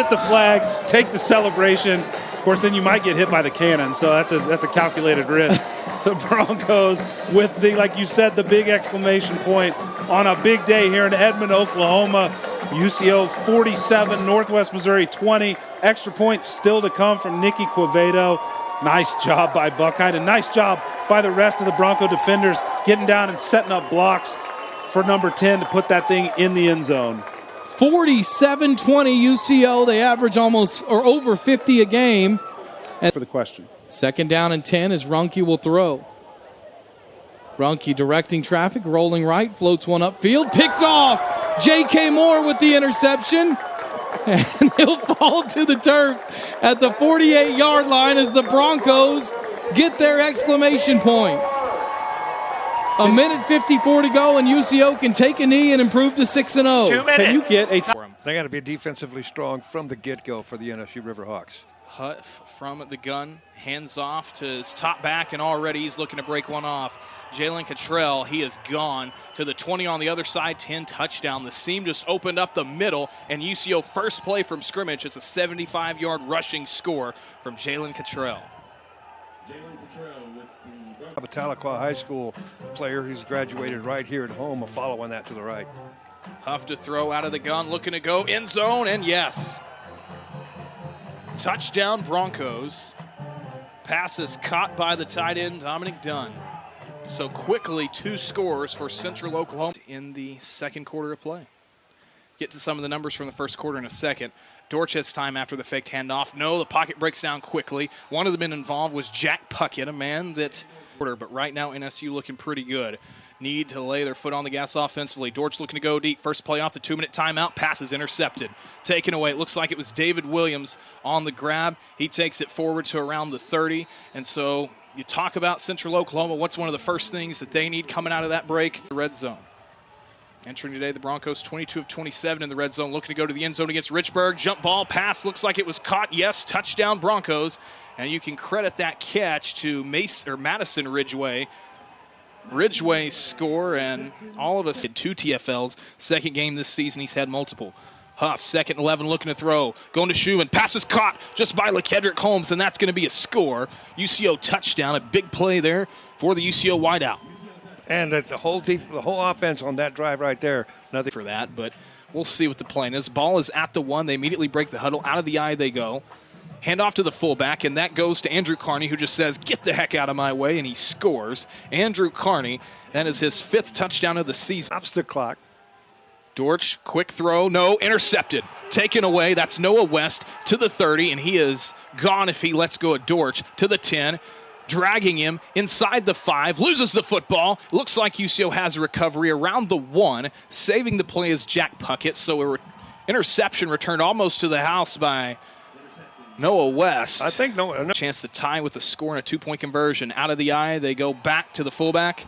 the flag, take the celebration. Of course, then you might get hit by the cannon, so that's a calculated risk. The Broncos with the, like you said, the big exclamation point on a big day here in Edmond, Oklahoma. UCO 47, Northwest Missouri 20. Extra points still to come from Nicky Quevedo. Nice job by Buckheit, and nice job by the rest of the Bronco defenders getting down and setting up blocks for number 10 to put that thing in the end zone. 47-20 UCO. They average almost or over 50 a game. And for the question. 2nd down and 10 as Runke will throw. Runke directing traffic, rolling right, floats one upfield, picked off. J.K. Moore with the interception. And he'll fall to the turf at the 48-yard line as the Broncos get their exclamation point. A minute 54 to go, and UCO can take a knee and improve to 6-0. 2 minutes. Can you get a They got to be defensively strong from the get-go for the NSU Riverhawks. Huff from the gun, hands off to his top back, and already he's looking to break one off. Jalen Cottrell, he is gone to the 20 on the other side, 10 touchdown. The seam just opened up the middle, and UCO first play from scrimmage. It's a 75-yard rushing score from Jalen Cottrell. A Tahlequah High School player who's graduated right here at home, following that to the right. Huff to throw out of the gun, looking to go end zone, and yes. Touchdown Broncos. Pass is caught by the tight end, Dominic Dunn. So quickly, 2 scores for Central Oklahoma in the second quarter of play. Get to some of the numbers from the first quarter in a second. Dorchett's time after the faked handoff. No, the pocket breaks down quickly. One of the men involved was Jack Puckett, a man that... But right now, NSU looking pretty good. Need to lay their foot on the gas offensively. Dortch looking to go deep. First play off the 2-minute timeout. Pass is intercepted. Taken away. It looks like it was David Williams on the grab. He takes it forward to around the 30. And so you talk about Central Oklahoma. What's one of the first things that they need coming out of that break? The red zone. Entering today, the Broncos 22 of 27 in the red zone. Looking to go to the end zone against Richburg. Jump ball pass. Looks like it was caught. Yes, touchdown Broncos. And you can credit that catch to Madison Ridgeway. Ridgeway score, and all of us had 2 TFLs. Second game this season, he's had multiple. Huff, 2nd and 11, looking to throw. Going to Schumann. Pass is caught just by LaKedrick Holmes, and that's going to be a score. UCO touchdown. A big play there for the UCO wideout. And the whole offense on that drive right there. Nothing for that, but we'll see what the play is. Ball is at the 1. They immediately break the huddle. Out of the eye they go. Hand off to the fullback, and that goes to Andrew Carney, who just says, get the heck out of my way, and he scores. Andrew Carney, that is his 5th touchdown of the season. Stops the clock. Dortch, quick throw, no, intercepted. Taken away, that's Noah West to the 30, and he is gone if he lets go of Dortch to the 10. Dragging him inside the 5, loses the football. Looks like UCO has a recovery around the 1. Saving the play is Jack Puckett, so interception returned almost to the house by Noah West. I think no. Chance to tie with a score and a 2-point conversion. Out of the eye, they go back to the fullback.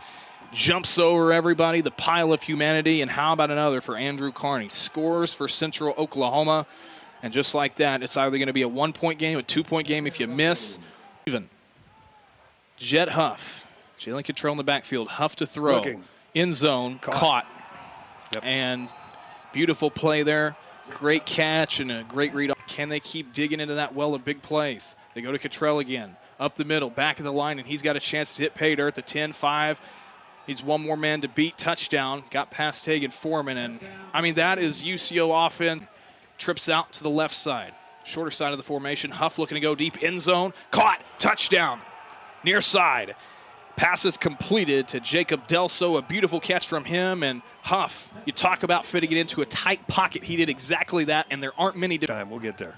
Jumps over everybody, the pile of humanity, and how about another for Andrew Carney? Scores for Central Oklahoma, and just like that, it's either going to be a 1-point game, a 2-point game if you miss. Even Jet Huff, Jalen Cottrell in the backfield, Huff to throw. Looking. In zone, caught. Yep. And beautiful play there. Great catch and a great read. Can they keep digging into that well of big plays? They go to Cottrell again. Up the middle, back of the line, and he's got a chance to hit pay dirt. The 10-5. He's one more man to beat. Touchdown. Got past Hagan Foreman. And, I mean, that is UCO offense. Trips out to the left side. Shorter side of the formation. Huff looking to go deep. End zone. Caught. Touchdown. Near side. Pass is completed to Jacob Delso. A beautiful catch from him. And Huff, you talk about fitting it into a tight pocket. He did exactly that, and there aren't many. Time. We'll get there.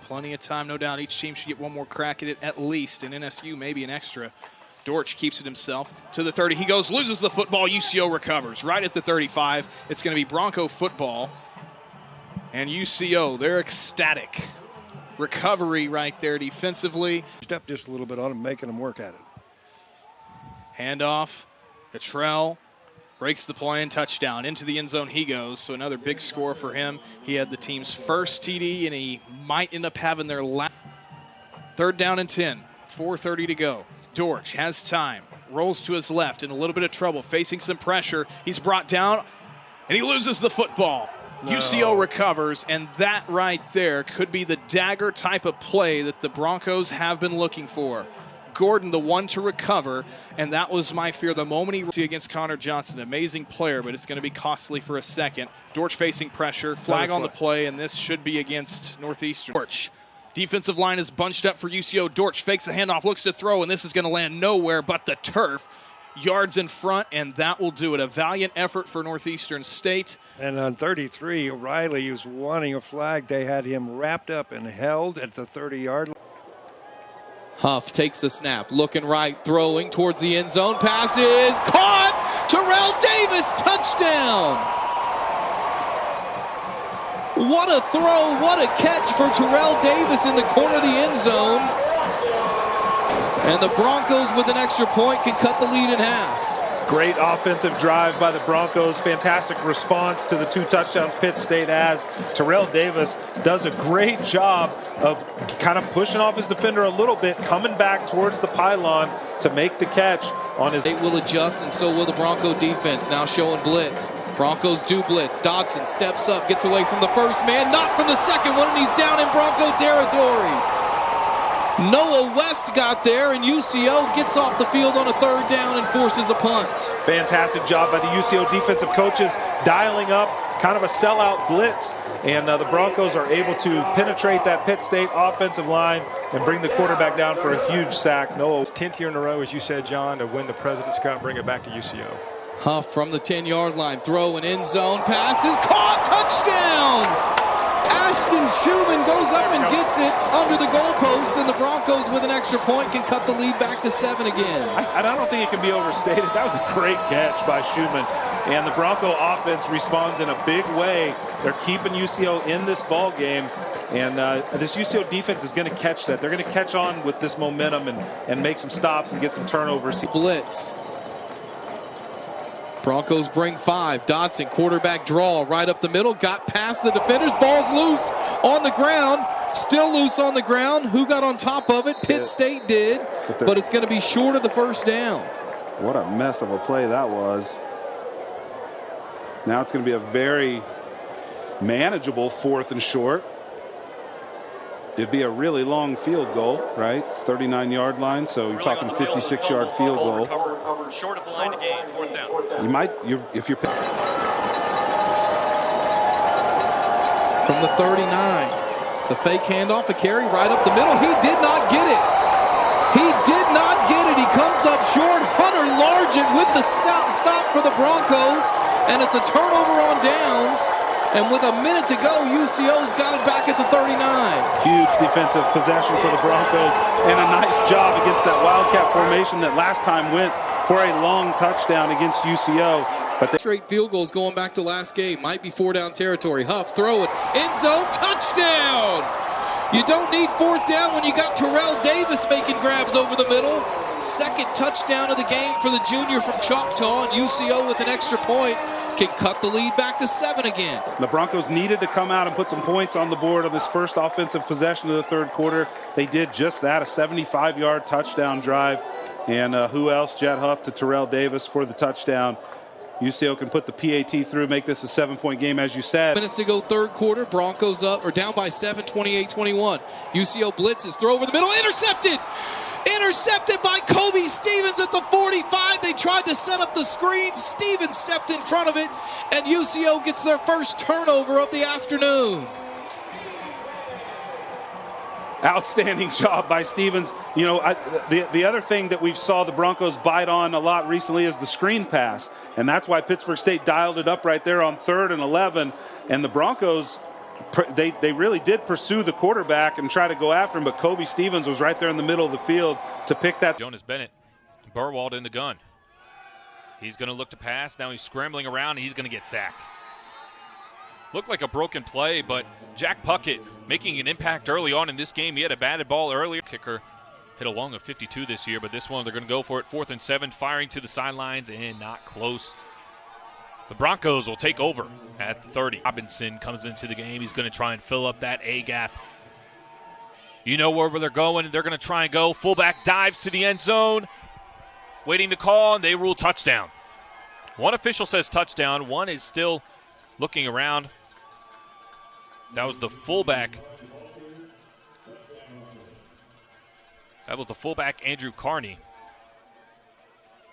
Plenty of time, no doubt. Each team should get one more crack at it at least, and NSU maybe an extra. Dortch keeps it himself to the 30. He goes, loses the football. UCO recovers right at the 35. It's going to be Bronco football. And UCO, they're ecstatic. Recovery right there defensively. Step just a little bit on him, making him work at it. Handoff. Cottrell breaks the play and touchdown. Into the end zone he goes, so another big score for him. He had the team's first TD, and he might end up having their last. 3rd down and 10. 4:30 to go. Dortch has time. Rolls to his left in a little bit of trouble, facing some pressure. He's brought down, and he loses the football. No. UCO recovers, and that right there could be the dagger type of play that the Broncos have been looking for. Gordon, the one to recover, and that was my fear the moment he against Connor Johnson. Amazing player, but it's going to be costly for a second. Dortch facing pressure, flag on the play, and this should be against Northeastern. Dortch. Defensive line is bunched up for UCO. Dortch fakes the handoff, looks to throw, and this is going to land nowhere but the turf. Yards in front, and that will do it. A valiant effort for Northeastern State. And on 33, O'Reilly was wanting a flag. They had him wrapped up and held at the 30-yard line. Huff takes the snap, looking right, throwing towards the end zone. Pass is caught! Terrell Davis, touchdown! What a throw, what a catch for Terrell Davis in the corner of the end zone. And the Broncos with an extra point can cut the lead in half. Great offensive drive by the Broncos. Fantastic response to the 2 touchdowns Pitt State has. Terrell Davis does a great job of kind of pushing off his defender a little bit, coming back towards the pylon to make the catch on his. They will adjust, and so will the Bronco defense. Now showing blitz. Broncos do blitz. Dodson steps up, gets away from the first man, not from the second one, and he's down in Bronco territory. Noah West got there, and UCO gets off the field on a 3rd down and forces a punt. Fantastic job by the UCO defensive coaches dialing up kind of a sellout blitz, and the Broncos are able to penetrate that Pitt State offensive line and bring the quarterback down for a huge sack. Noah. 10th year in a row, as you said, John, to win the President's Cup, bring it back to UCO. Huff from the 10-yard line, throw an end zone, pass is caught, touchdown! Ashton Schumann goes up and gets it under the goalpost, and the Broncos with an extra point can cut the lead back to 7 again. I don't think it can be overstated. That was a great catch by Schumann, and the Bronco offense responds in a big way. They're keeping UCO in this ball game, and this UCO defense is going to catch that. They're going to catch on with this momentum and make some stops and get some turnovers. Blitz. Broncos bring 5. Dodson, quarterback draw right up the middle. Got past the defenders. Ball's loose on the ground. Still loose on the ground. Who got on top of it? Pitt State did. But it's going to be short of the 1st down. What a mess of a play that was. Now it's going to be a very manageable 4th and short. It'd be a really long field goal, right? It's 39-yard line, so you're talking 56-yard field goal. Short of the line to gain, 4th down. You might, if you're. From the 39, It's a fake handoff, a carry right up the middle. He did not get it. He did not get it. He comes up short. Hunter Largent with the stop for the Broncos, and it's a turnover on downs. And with a minute to go, UCO's got it back at the 39. Huge defensive possession for the Broncos, and a nice job against that Wildcat formation that last time went for a long touchdown against UCO. But straight field goals going back to last game. Might be 4-down territory. Huff, throw it. End zone, touchdown! You don't need 4th down when you got Terrell Davis making grabs over the middle. Second touchdown of the game for the junior from Choctaw, and UCO with an extra point can cut the lead back to 7 again. The Broncos needed to come out and put some points on the board on this first offensive possession of the third quarter. They did just that, a 75-yard touchdown drive. And who else? Jet Huff to Terrell Davis for the touchdown. UCO can put the PAT through, make this a 7-point game, as you said. Minutes to go, third quarter. Broncos up or down by 7, 28-21. UCO blitzes, throw over the middle, intercepted! Intercepted by Kobe Stevens at the 45. They tried to set up the screen. Stevens stepped in front of it, and UCO gets their first turnover of the afternoon. Outstanding job by Stevens. You know, the other thing that we've saw the Broncos bite on a lot recently is the screen pass. And that's why Pittsburgh State dialed it up right there on 3rd and 11. And the Broncos, they really did pursue the quarterback and try to go after him, but Kobe Stevens was right there in the middle of the field to pick that. Jonas Bennett, Burwald in the gun. He's going to look to pass. Now he's scrambling around, and he's going to get sacked. Looked like a broken play, but Jack Puckett making an impact early on in this game. He had a batted ball earlier. Kicker hit a long of 52 this year, but this one they're going to go for it. 4th and 7, firing to the sidelines, and not close. The Broncos will take over at 30. Robinson comes into the game. He's going to try and fill up that A gap. You know where they're going. They're going to try and go. Fullback dives to the end zone. Waiting to call, and they rule touchdown. One official says touchdown. One is still looking around. That was the fullback. That was the fullback, Andrew Carney.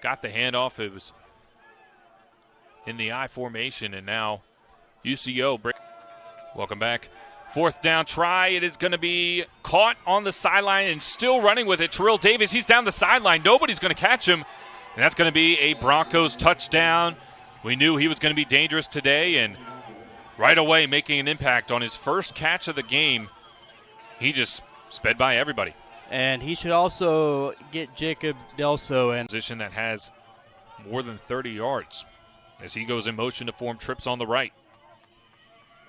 Got the handoff. It was in the I formation, and now UCO. Welcome back. 4th down try. It is going to be caught on the sideline and still running with it. Terrell Davis, he's down the sideline. Nobody's going to catch him, and that's going to be a Broncos touchdown. We knew he was going to be dangerous today, and right away making an impact on his first catch of the game. He just sped by everybody. And he should also get Jacob Delso in position that has more than 30 yards as he goes in motion to form trips on the right.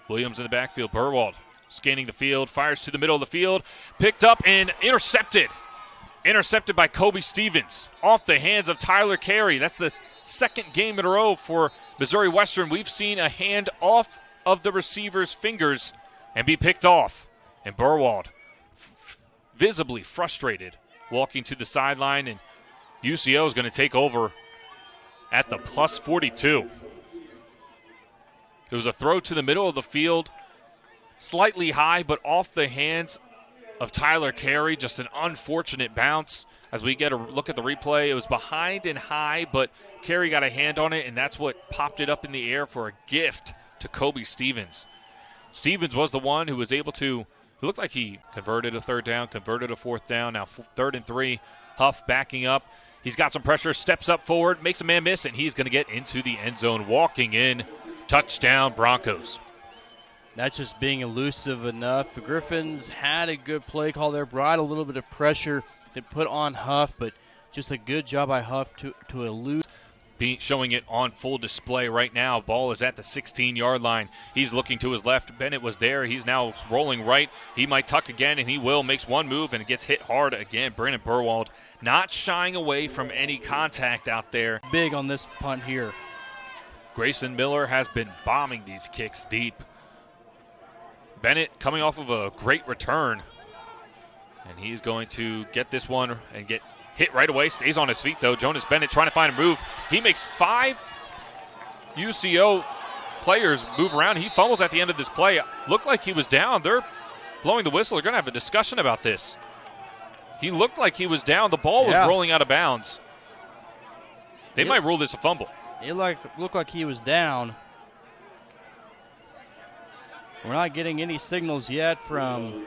Williams in the backfield. Burwald scanning the field, fires to the middle of the field, picked up and intercepted. Intercepted by Kobe Stevens off the hands of Tyler Carey. That's the second game in a row for Missouri Western. We've seen a hand off of the receiver's fingers and be picked off. And Burwald visibly frustrated, walking to the sideline, and UCO is going to take over at the plus 42. It was a throw to the middle of the field, slightly high, but off the hands of Tyler Carey. Just an unfortunate bounce. As we get a look at the replay, it was behind and high, but Carey got a hand on it, and that's what popped it up in the air for a gift to Kobe Stevens. Stevens was the one who was able to, it looked like he converted a 3rd down, converted a 4th down. Now 3rd and 3, Huff backing up. He's got some pressure, steps up forward, makes a man miss, and he's going to get into the end zone, walking in. Touchdown, Broncos. That's just being elusive enough. The Griffins had a good play call there, brought a little bit of pressure to put on Huff, but just a good job by Huff to elude. Showing it on full display right now. Ball is at the 16-yard line. He's looking to his left. Bennett was there. He's now rolling right. He might tuck again, and he will. Makes one move, and it gets hit hard again. Brandon Burwald not shying away from any contact out there. Big on this punt here. Grayson Miller has been bombing these kicks deep. Bennett coming off of a great return, and he's going to get this one and get hit right away. Stays on his feet, though. Jonas Bennett trying to find a move. He makes 5 UCO players move around. He fumbles at the end of this play. Looked like he was down. They're blowing the whistle. They're going to have a discussion about this. He looked like he was down. The ball was rolling out of bounds. They might rule this a fumble. It looked like he was down. We're not getting any signals yet from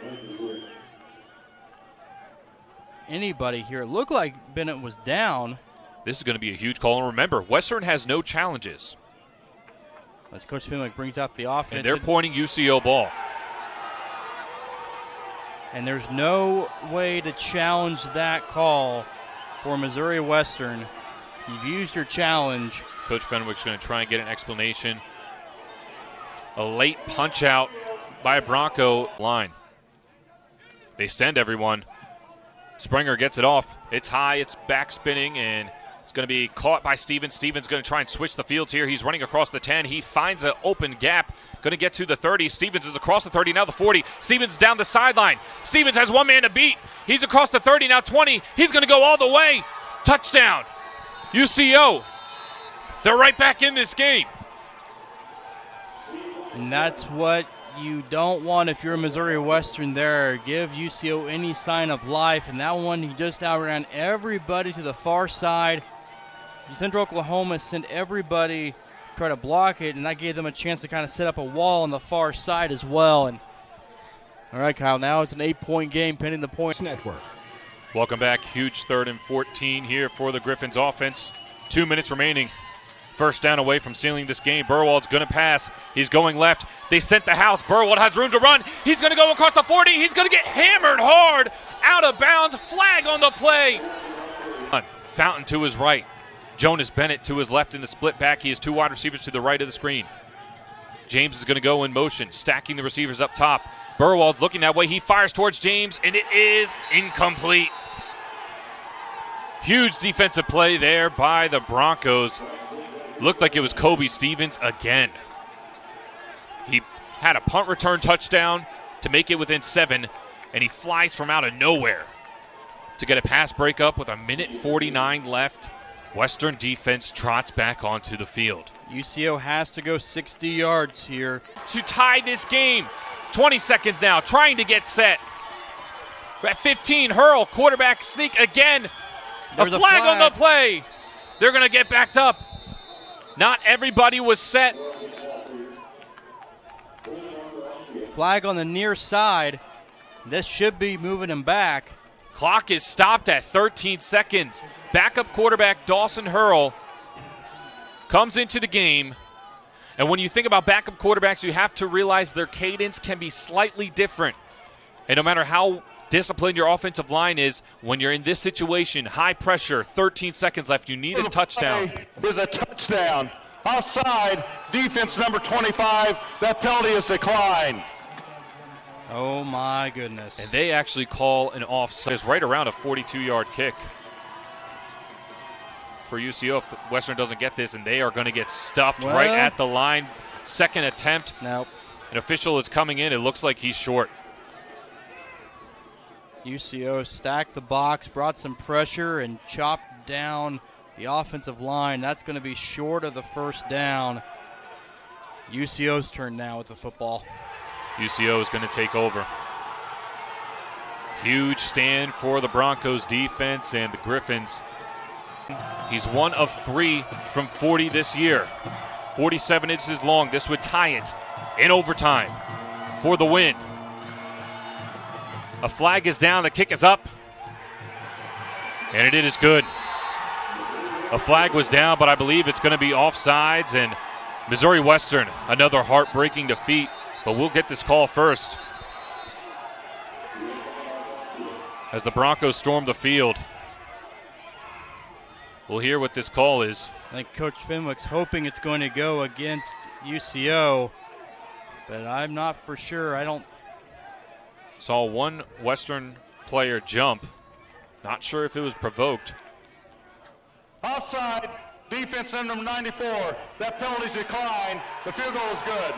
anybody here. It looked like Bennett was down. This is going to be a huge call. And remember, Western has no challenges. As Coach Fenwick brings out the offense. And they're pointing UCO ball. And there's no way to challenge that call for Missouri Western. You've used your challenge. Coach Fenwick's going to try and get an explanation. A late punch out by a Bronco line. They send everyone. Springer gets it off. It's high, it's back spinning, and it's going to be caught by Stevens. Stevens going to try and switch the fields here. He's running across the 10. He finds an open gap. Going to get to the 30. Stevens is across the 30, now the 40. Stevens down the sideline. Stevens has one man to beat. He's across the 30, now 20. He's going to go all the way. Touchdown. UCO. They're right back in this game. And that's what you don't want if you're a Missouri Western there. Give UCO any sign of life. And that one, he just outran everybody to the far side. Central Oklahoma sent everybody try to block it, and that gave them a chance to kind of set up a wall on the far side as well. And all right, Kyle, now it's an 8-point game pending the points network. Welcome back. Huge 3rd and 14 here for the Griffins offense. 2 minutes remaining. First down away from sealing this game. Burwald's going to pass. He's going left. They sent the house. Burwald has room to run. He's going to go across the 40. He's going to get hammered hard. Out of bounds. Flag on the play. Fountain to his right. Jonas Bennett to his left in the split back. He has 2 wide receivers to the right of the screen. James is going to go in motion, stacking the receivers up top. Burwald's looking that way. He fires towards James, and it is incomplete. Huge defensive play there by the Broncos. Looked like it was Kobe Stevens again. He had a punt return touchdown to make it within 7, and he flies from out of nowhere to get a pass breakup with 1:49 left. Western defense trots back onto the field. UCO has to go 60 yards here to tie this game. 20 seconds now, trying to get set. At 15, Hurl, quarterback sneak again. A flag on the play. They're going to get backed up. Not everybody was set. Flag on the near side. This should be moving him back. Clock is stopped at 13 seconds. Backup quarterback Dawson Hurl comes into the game. And when you think about backup quarterbacks, you have to realize their cadence can be slightly different. And no matter how disciplined your offensive line is, when you're in this situation, high pressure, 13 seconds left, you need a touchdown. Is a touchdown. Outside, defense number 25. That penalty is declined. Oh, my goodness. And they actually call an offside. It's right around a 42-yard kick for UCO if Western doesn't get this, and they are going to get stuffed right at the line. Second attempt. Nope. An official is coming in. It looks like he's short. UCO stacked the box, brought some pressure, and chopped down the offensive line. That's going to be short of the first down. UCO's turn now with the football. UCO is going to take over. Huge stand for the Broncos defense and the Griffins. He's 1 of 3 from 40 this year. 47 inches long. This would tie it in overtime for the win. A flag is down. The kick is up. And it is good. A flag was down, but I believe it's going to be offsides. And Missouri Western, another heartbreaking defeat. But we'll get this call first. As the Broncos storm the field. We'll hear what this call is. I think Coach Fenwick's hoping it's going to go against UCO, but I'm not for sure. I don't. Saw one Western player jump. Not sure if it was provoked. Outside, defense number 94. That penalty's declined. The field goal is good.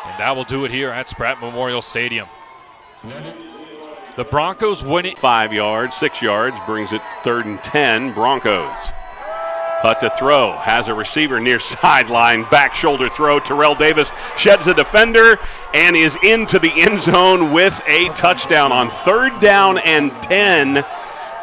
And that will do it here at Spratt Memorial Stadium. The Broncos win it. 5 yards, 6 yards, brings it 3rd and 10, Broncos. Hutt to throw, has a receiver near sideline, back shoulder throw. Terrell Davis sheds a defender and is into the end zone with a touchdown on 3rd down and 10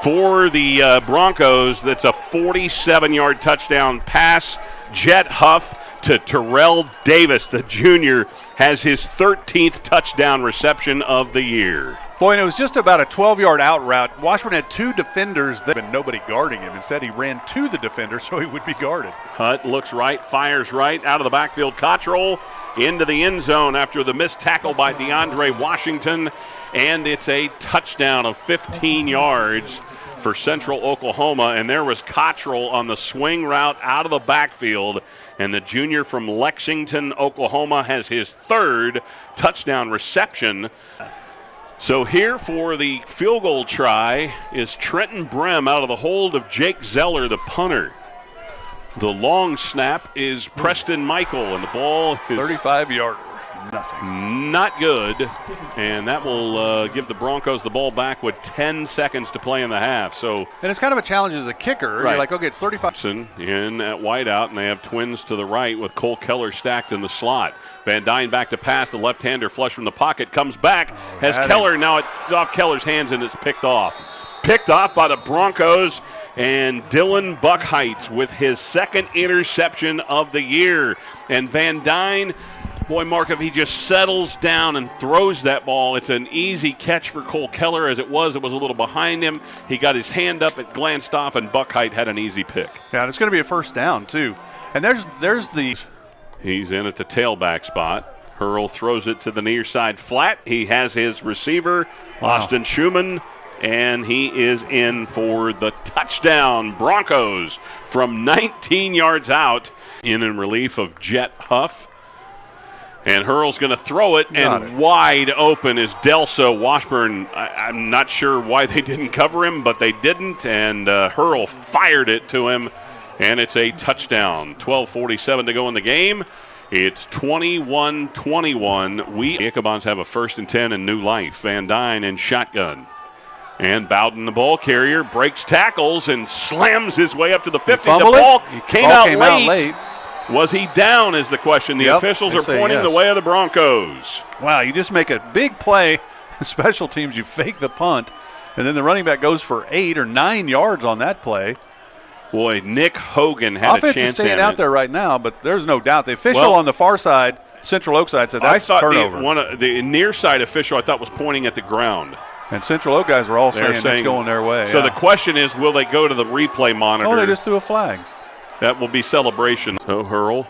for the Broncos. That's a 47-yard touchdown pass. Jet Huff to Terrell Davis. The junior has his 13th touchdown reception of the year. Boy, and it was just about a 12-yard out route. Washburn had two defenders there, but nobody guarding him. Instead, he ran to the defender so he would be guarded. Hutt looks right, fires right, out of the backfield. Cottrell into the end zone after the missed tackle by DeAndre Washington, and it's a touchdown of 15 yards for Central Oklahoma, and there was Cottrell on the swing route out of the backfield, and the junior from Lexington, Oklahoma, has his third touchdown reception. So here for the field goal try is Trenton Brem out of the hold of Jake Zeller, the punter. The long snap is Preston Michael, and the ball is 35-yarder. Nothing. Not good, and that will give the Broncos the ball back with 10 seconds to play in the half. So, and it's kind of a challenge as a kicker. Right. You're like, okay, it's 35. In at wideout, and they have twins to the right with Cole Keller stacked in the slot. Van Dyne back to pass. The left-hander flush from the pocket comes back. Has Keller. Now it's off Keller's hands, and it's picked off. Picked off by the Broncos, and Dylan Buckheitz with his second interception of the year. And Van Dyne, boy, Mark, if he just settles down and throws that ball, it's an easy catch for Cole Keller. As it was a little behind him. He got his hand up, it glanced off, and Buckheit had an easy pick. Yeah, and it's going to be a first down, too. And there's the... He's in at the tailback spot. Hurl throws it to the near side flat. He has his receiver, Austin Schumann, and he is in for the touchdown. Broncos from 19 yards out, in relief of Jet Huff. And Hurl's going to throw it, and wide open is Delso. Washburn, I'm not sure why they didn't cover him, but they didn't, and Hurl fired it to him, and it's a touchdown. 12:47 to go in the game. It's 21-21. The Ichabod's have a 1st and 10 and new life. Van Dyne in shotgun. And Bowden, the ball carrier, breaks tackles and slams his way up to the 50. The ball came out late. Was he down is the question. The officials are pointing the way of the Broncos. Wow, you just make a big play. Special teams, you fake the punt, and then the running back goes for 8 or 9 yards on that play. Boy, Nick Hogan had Offense a chance. Offense is staying out there right now, but there's no doubt. The official on the far side, Central Oak side, said that's turnover. The near side official, I thought, was pointing at the ground. And Central Oak guys were all saying it's going their way. So the question is, will they go to the replay monitor? Oh, they just threw a flag. That will be celebration. So Hurl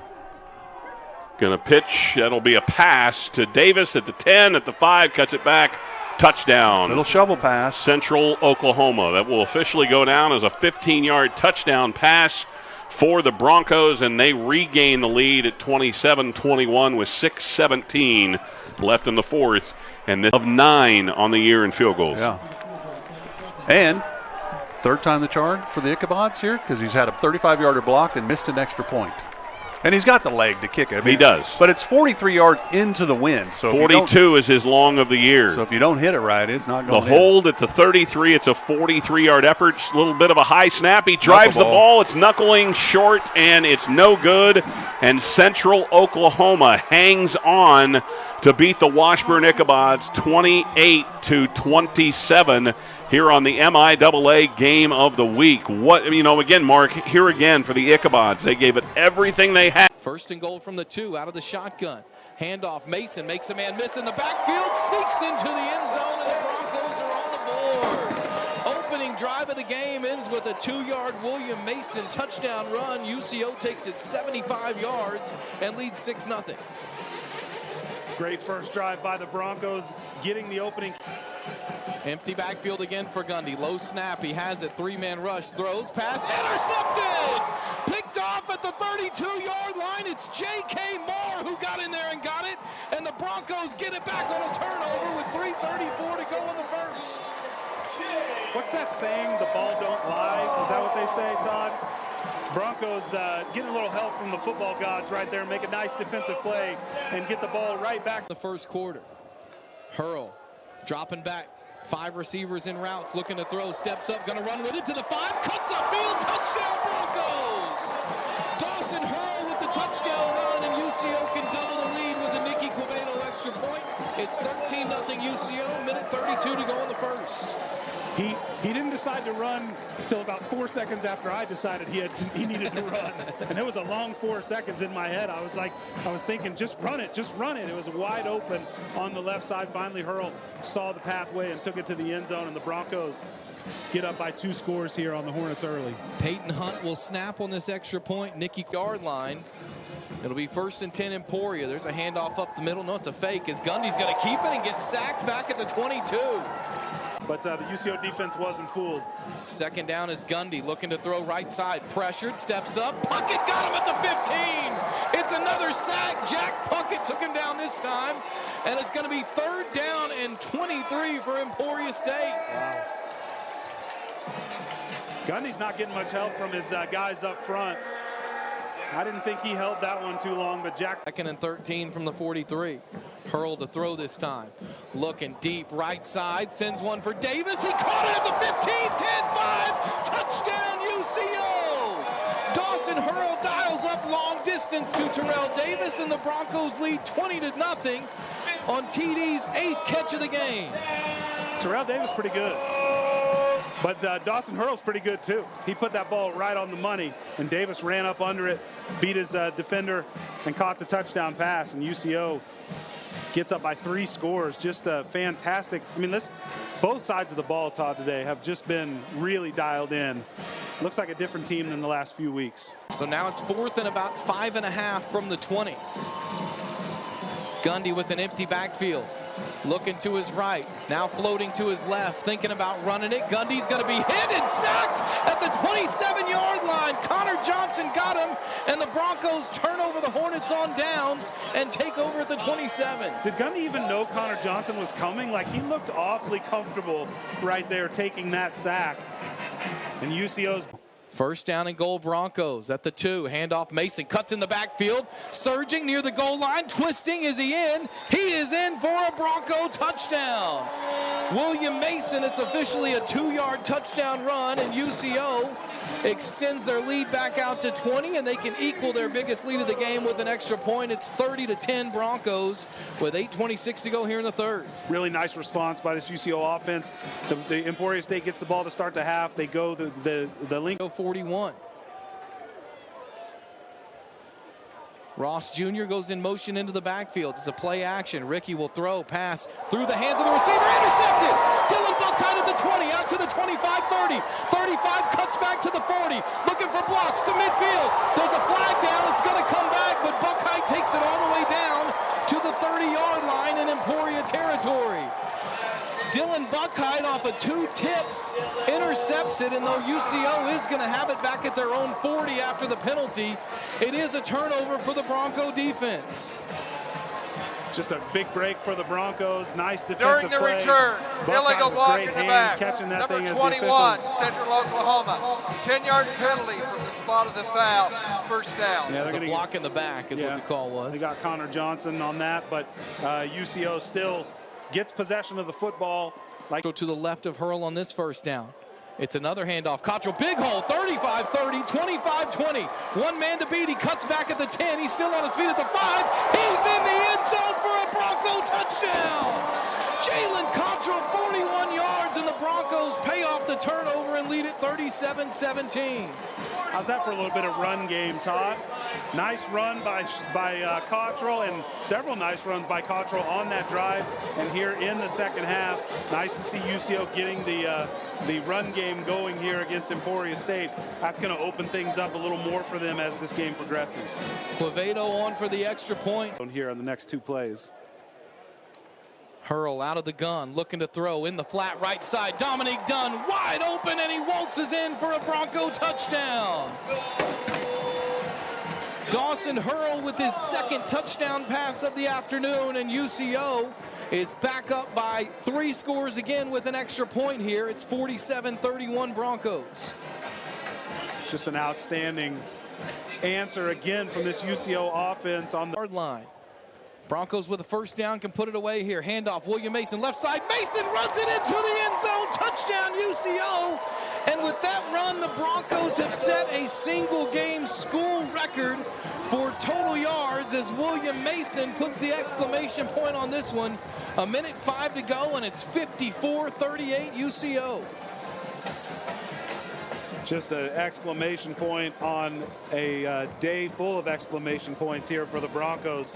going to pitch. That'll be a pass to Davis at the 10, at the 5, cuts it back. Touchdown. Little shovel pass. Central Oklahoma. That will officially go down as a 15-yard touchdown pass for the Broncos, and they regain the lead at 27-21 with 6:17 left in the fourth, and this of 9 on the year in field goals. Yeah. And third time the charge for the Ichabods here, because he's had a 35-yarder block and missed an extra point. And he's got the leg to kick it. I mean, he does. But it's 43 yards into the wind. So 42 is his long of the year. So if you don't hit it right, it's not going to The hold at the 33, it's a 43-yard effort. A little bit of a high snap. He drives the ball. It's knuckling short, and it's no good. And Central Oklahoma hangs on to beat the Washburn Ichabods 28-27 here on the MIAA Game of the Week. Again, Mark, here again for the Ichabods. They gave it everything they had. 1st and goal from the 2 out of the shotgun. Handoff, Mason makes a man miss in the backfield, sneaks into the end zone, and the Broncos are on the board. Opening drive of the game ends with a 2-yard William Mason touchdown run. UCO takes it 75 yards and leads 6-0. Great first drive by the Broncos, getting the opening. Empty backfield again for Gundy. Low snap. He has it. 3-man rush. Throws. Pass. Intercepted. Picked off at the 32-yard line. It's J.K. Moore who got in there and got it. And the Broncos get it back on a turnover with 3:34 to go in the first. What's that saying? The ball don't lie. Is that what they say, Todd? Broncos getting a little help from the football gods right there. Make a nice defensive play and get the ball right back. The first quarter. Hurl dropping back. 5 receivers in routes, looking to throw, steps up, going to run with it to the 5, cuts upfield, touchdown Broncos! Dawson Hurl with the touchdown run, and UCO can double the lead with a Nicky Quevedo extra point. It's 13-0 UCO, minute 32 to go in the first. He didn't decide to run until about 4 seconds after I decided he needed to run. And it was a long 4 seconds in my head. I was thinking, just run it, just run it. It was wide open on the left side. Finally, Hurl saw the pathway and took it to the end zone, and the Broncos get up by 2 scores here on the Hornets early. Peyton Hunt will snap on this extra point. Nicky yard line. It'll be 1st and 10 Emporia. There's a handoff up the middle. No, it's a fake as Gundy's going to keep it and get sacked back at the 22. But the UCO defense wasn't fooled. 2nd down is Gundy looking to throw right side. Pressured, steps up. Puckett got him at the 15. It's another sack. Jack Puckett took him down this time. And it's going to be 3rd down and 23 for Emporia State. Wow. Gundy's not getting much help from his guys up front. I didn't think he held that one too long, but Jack. 2nd and 13 from the 43. Hurl to throw this time. Looking deep, right side, sends one for Davis. He caught it at the 15, 10-5, touchdown UCO! Dawson Hurl dials up long distance to Terrell Davis, and the Broncos lead 20-0 on TD's 8th catch of the game. Terrell Davis pretty good. But Dawson Hurl's pretty good, too. He put that ball right on the money, and Davis ran up under it, beat his defender, and caught the touchdown pass, and UCO gets up by 3 scores. Just a fantastic. I mean, both sides of the ball, Todd, today have just been really dialed in. Looks like a different team than the last few weeks. So now it's 4th and about 5.5 from the 20. Gundy with an empty backfield. Looking to his right, now floating to his left, thinking about running it. Gundy's going to be hit and sacked at the 27-yard line. Connor Johnson got him, and the Broncos turn over the Hornets on downs and take over at the 27. Did Gundy even know Connor Johnson was coming? Like, he looked awfully comfortable right there taking that sack. And UCO's 1st down and goal Broncos at the 2. Handoff Mason, cuts in the backfield, surging near the goal line, twisting. Is he in? He is in for a Bronco touchdown. William Mason, it's officially a 2-yard touchdown run, and UCO extends their lead back out to 20, and they can equal their biggest lead of the game with an extra point. It's 30-10 Broncos with 8:26 to go here in the 3rd. Really nice response by this UCO offense. The Emporia State gets the ball to start the half. They go the link. 41. Ross Jr. goes in motion into the backfield. It's a play action. Ricky will throw, pass through the hands of the receiver, intercepted. Dylan Buckheim at the 20, out to the 25, 30. 35 cuts back to the 40, looking for blocks to midfield. There's a flag down. It's going to come back, but Buckheim takes it all the way down to the 30-yard line in Emporia territory. Dylan Buckheim off of 2 tips intercepts it, and though UCO is going to have it back at their own 40 after the penalty, it is a turnover for the Bronco defense. Just a big break for the Broncos. Nice defensive play. During the return, illegal block in the back. Catching that Number thing 21, Central Oklahoma. 10-yard penalty from the spot of the foul. 1st down. Yeah, there's a block in the back is what the call was. They got Connor Johnson on that, but UCO still gets possession of the football. Go to the left of Hurl on this 1st down. It's another handoff. Cottrell, big hole, 35-30, 25-20. One man to beat. He cuts back at the 10. He's still on his feet at the 5. He's in the end zone for a Bronco touchdown. Jalen Cottrell, 41 yards, and the Broncos pay off the turnover and lead it 37-17. How's that for a little bit of run game, Todd? Nice run by Cottrell, and several nice runs by Cottrell on that drive. And here in the 2nd half, nice to see UCO getting the run game going here against Emporia State. That's going to open things up a little more for them as this game progresses. Quevedo on for the extra point. Here on the next 2 plays. Hurl out of the gun, looking to throw in the flat right side. Dominic Dunn wide open, and he waltzes in for a Bronco touchdown. Dawson Hurl with his 2nd touchdown pass of the afternoon, and UCO is back up by 3 scores again with an extra point here. It's 47-31 Broncos. Just an outstanding answer again from this UCO offense on the yard line. Broncos with a 1st down can put it away here. Handoff, William Mason, left side. Mason runs it into the end zone. Touchdown, UCO. And with that run, the Broncos have set a single-game school record for total yards as William Mason puts the exclamation point on this one. 1:05 to go, and it's 54-38 UCO. Just an exclamation point on a day full of exclamation points here for the Broncos.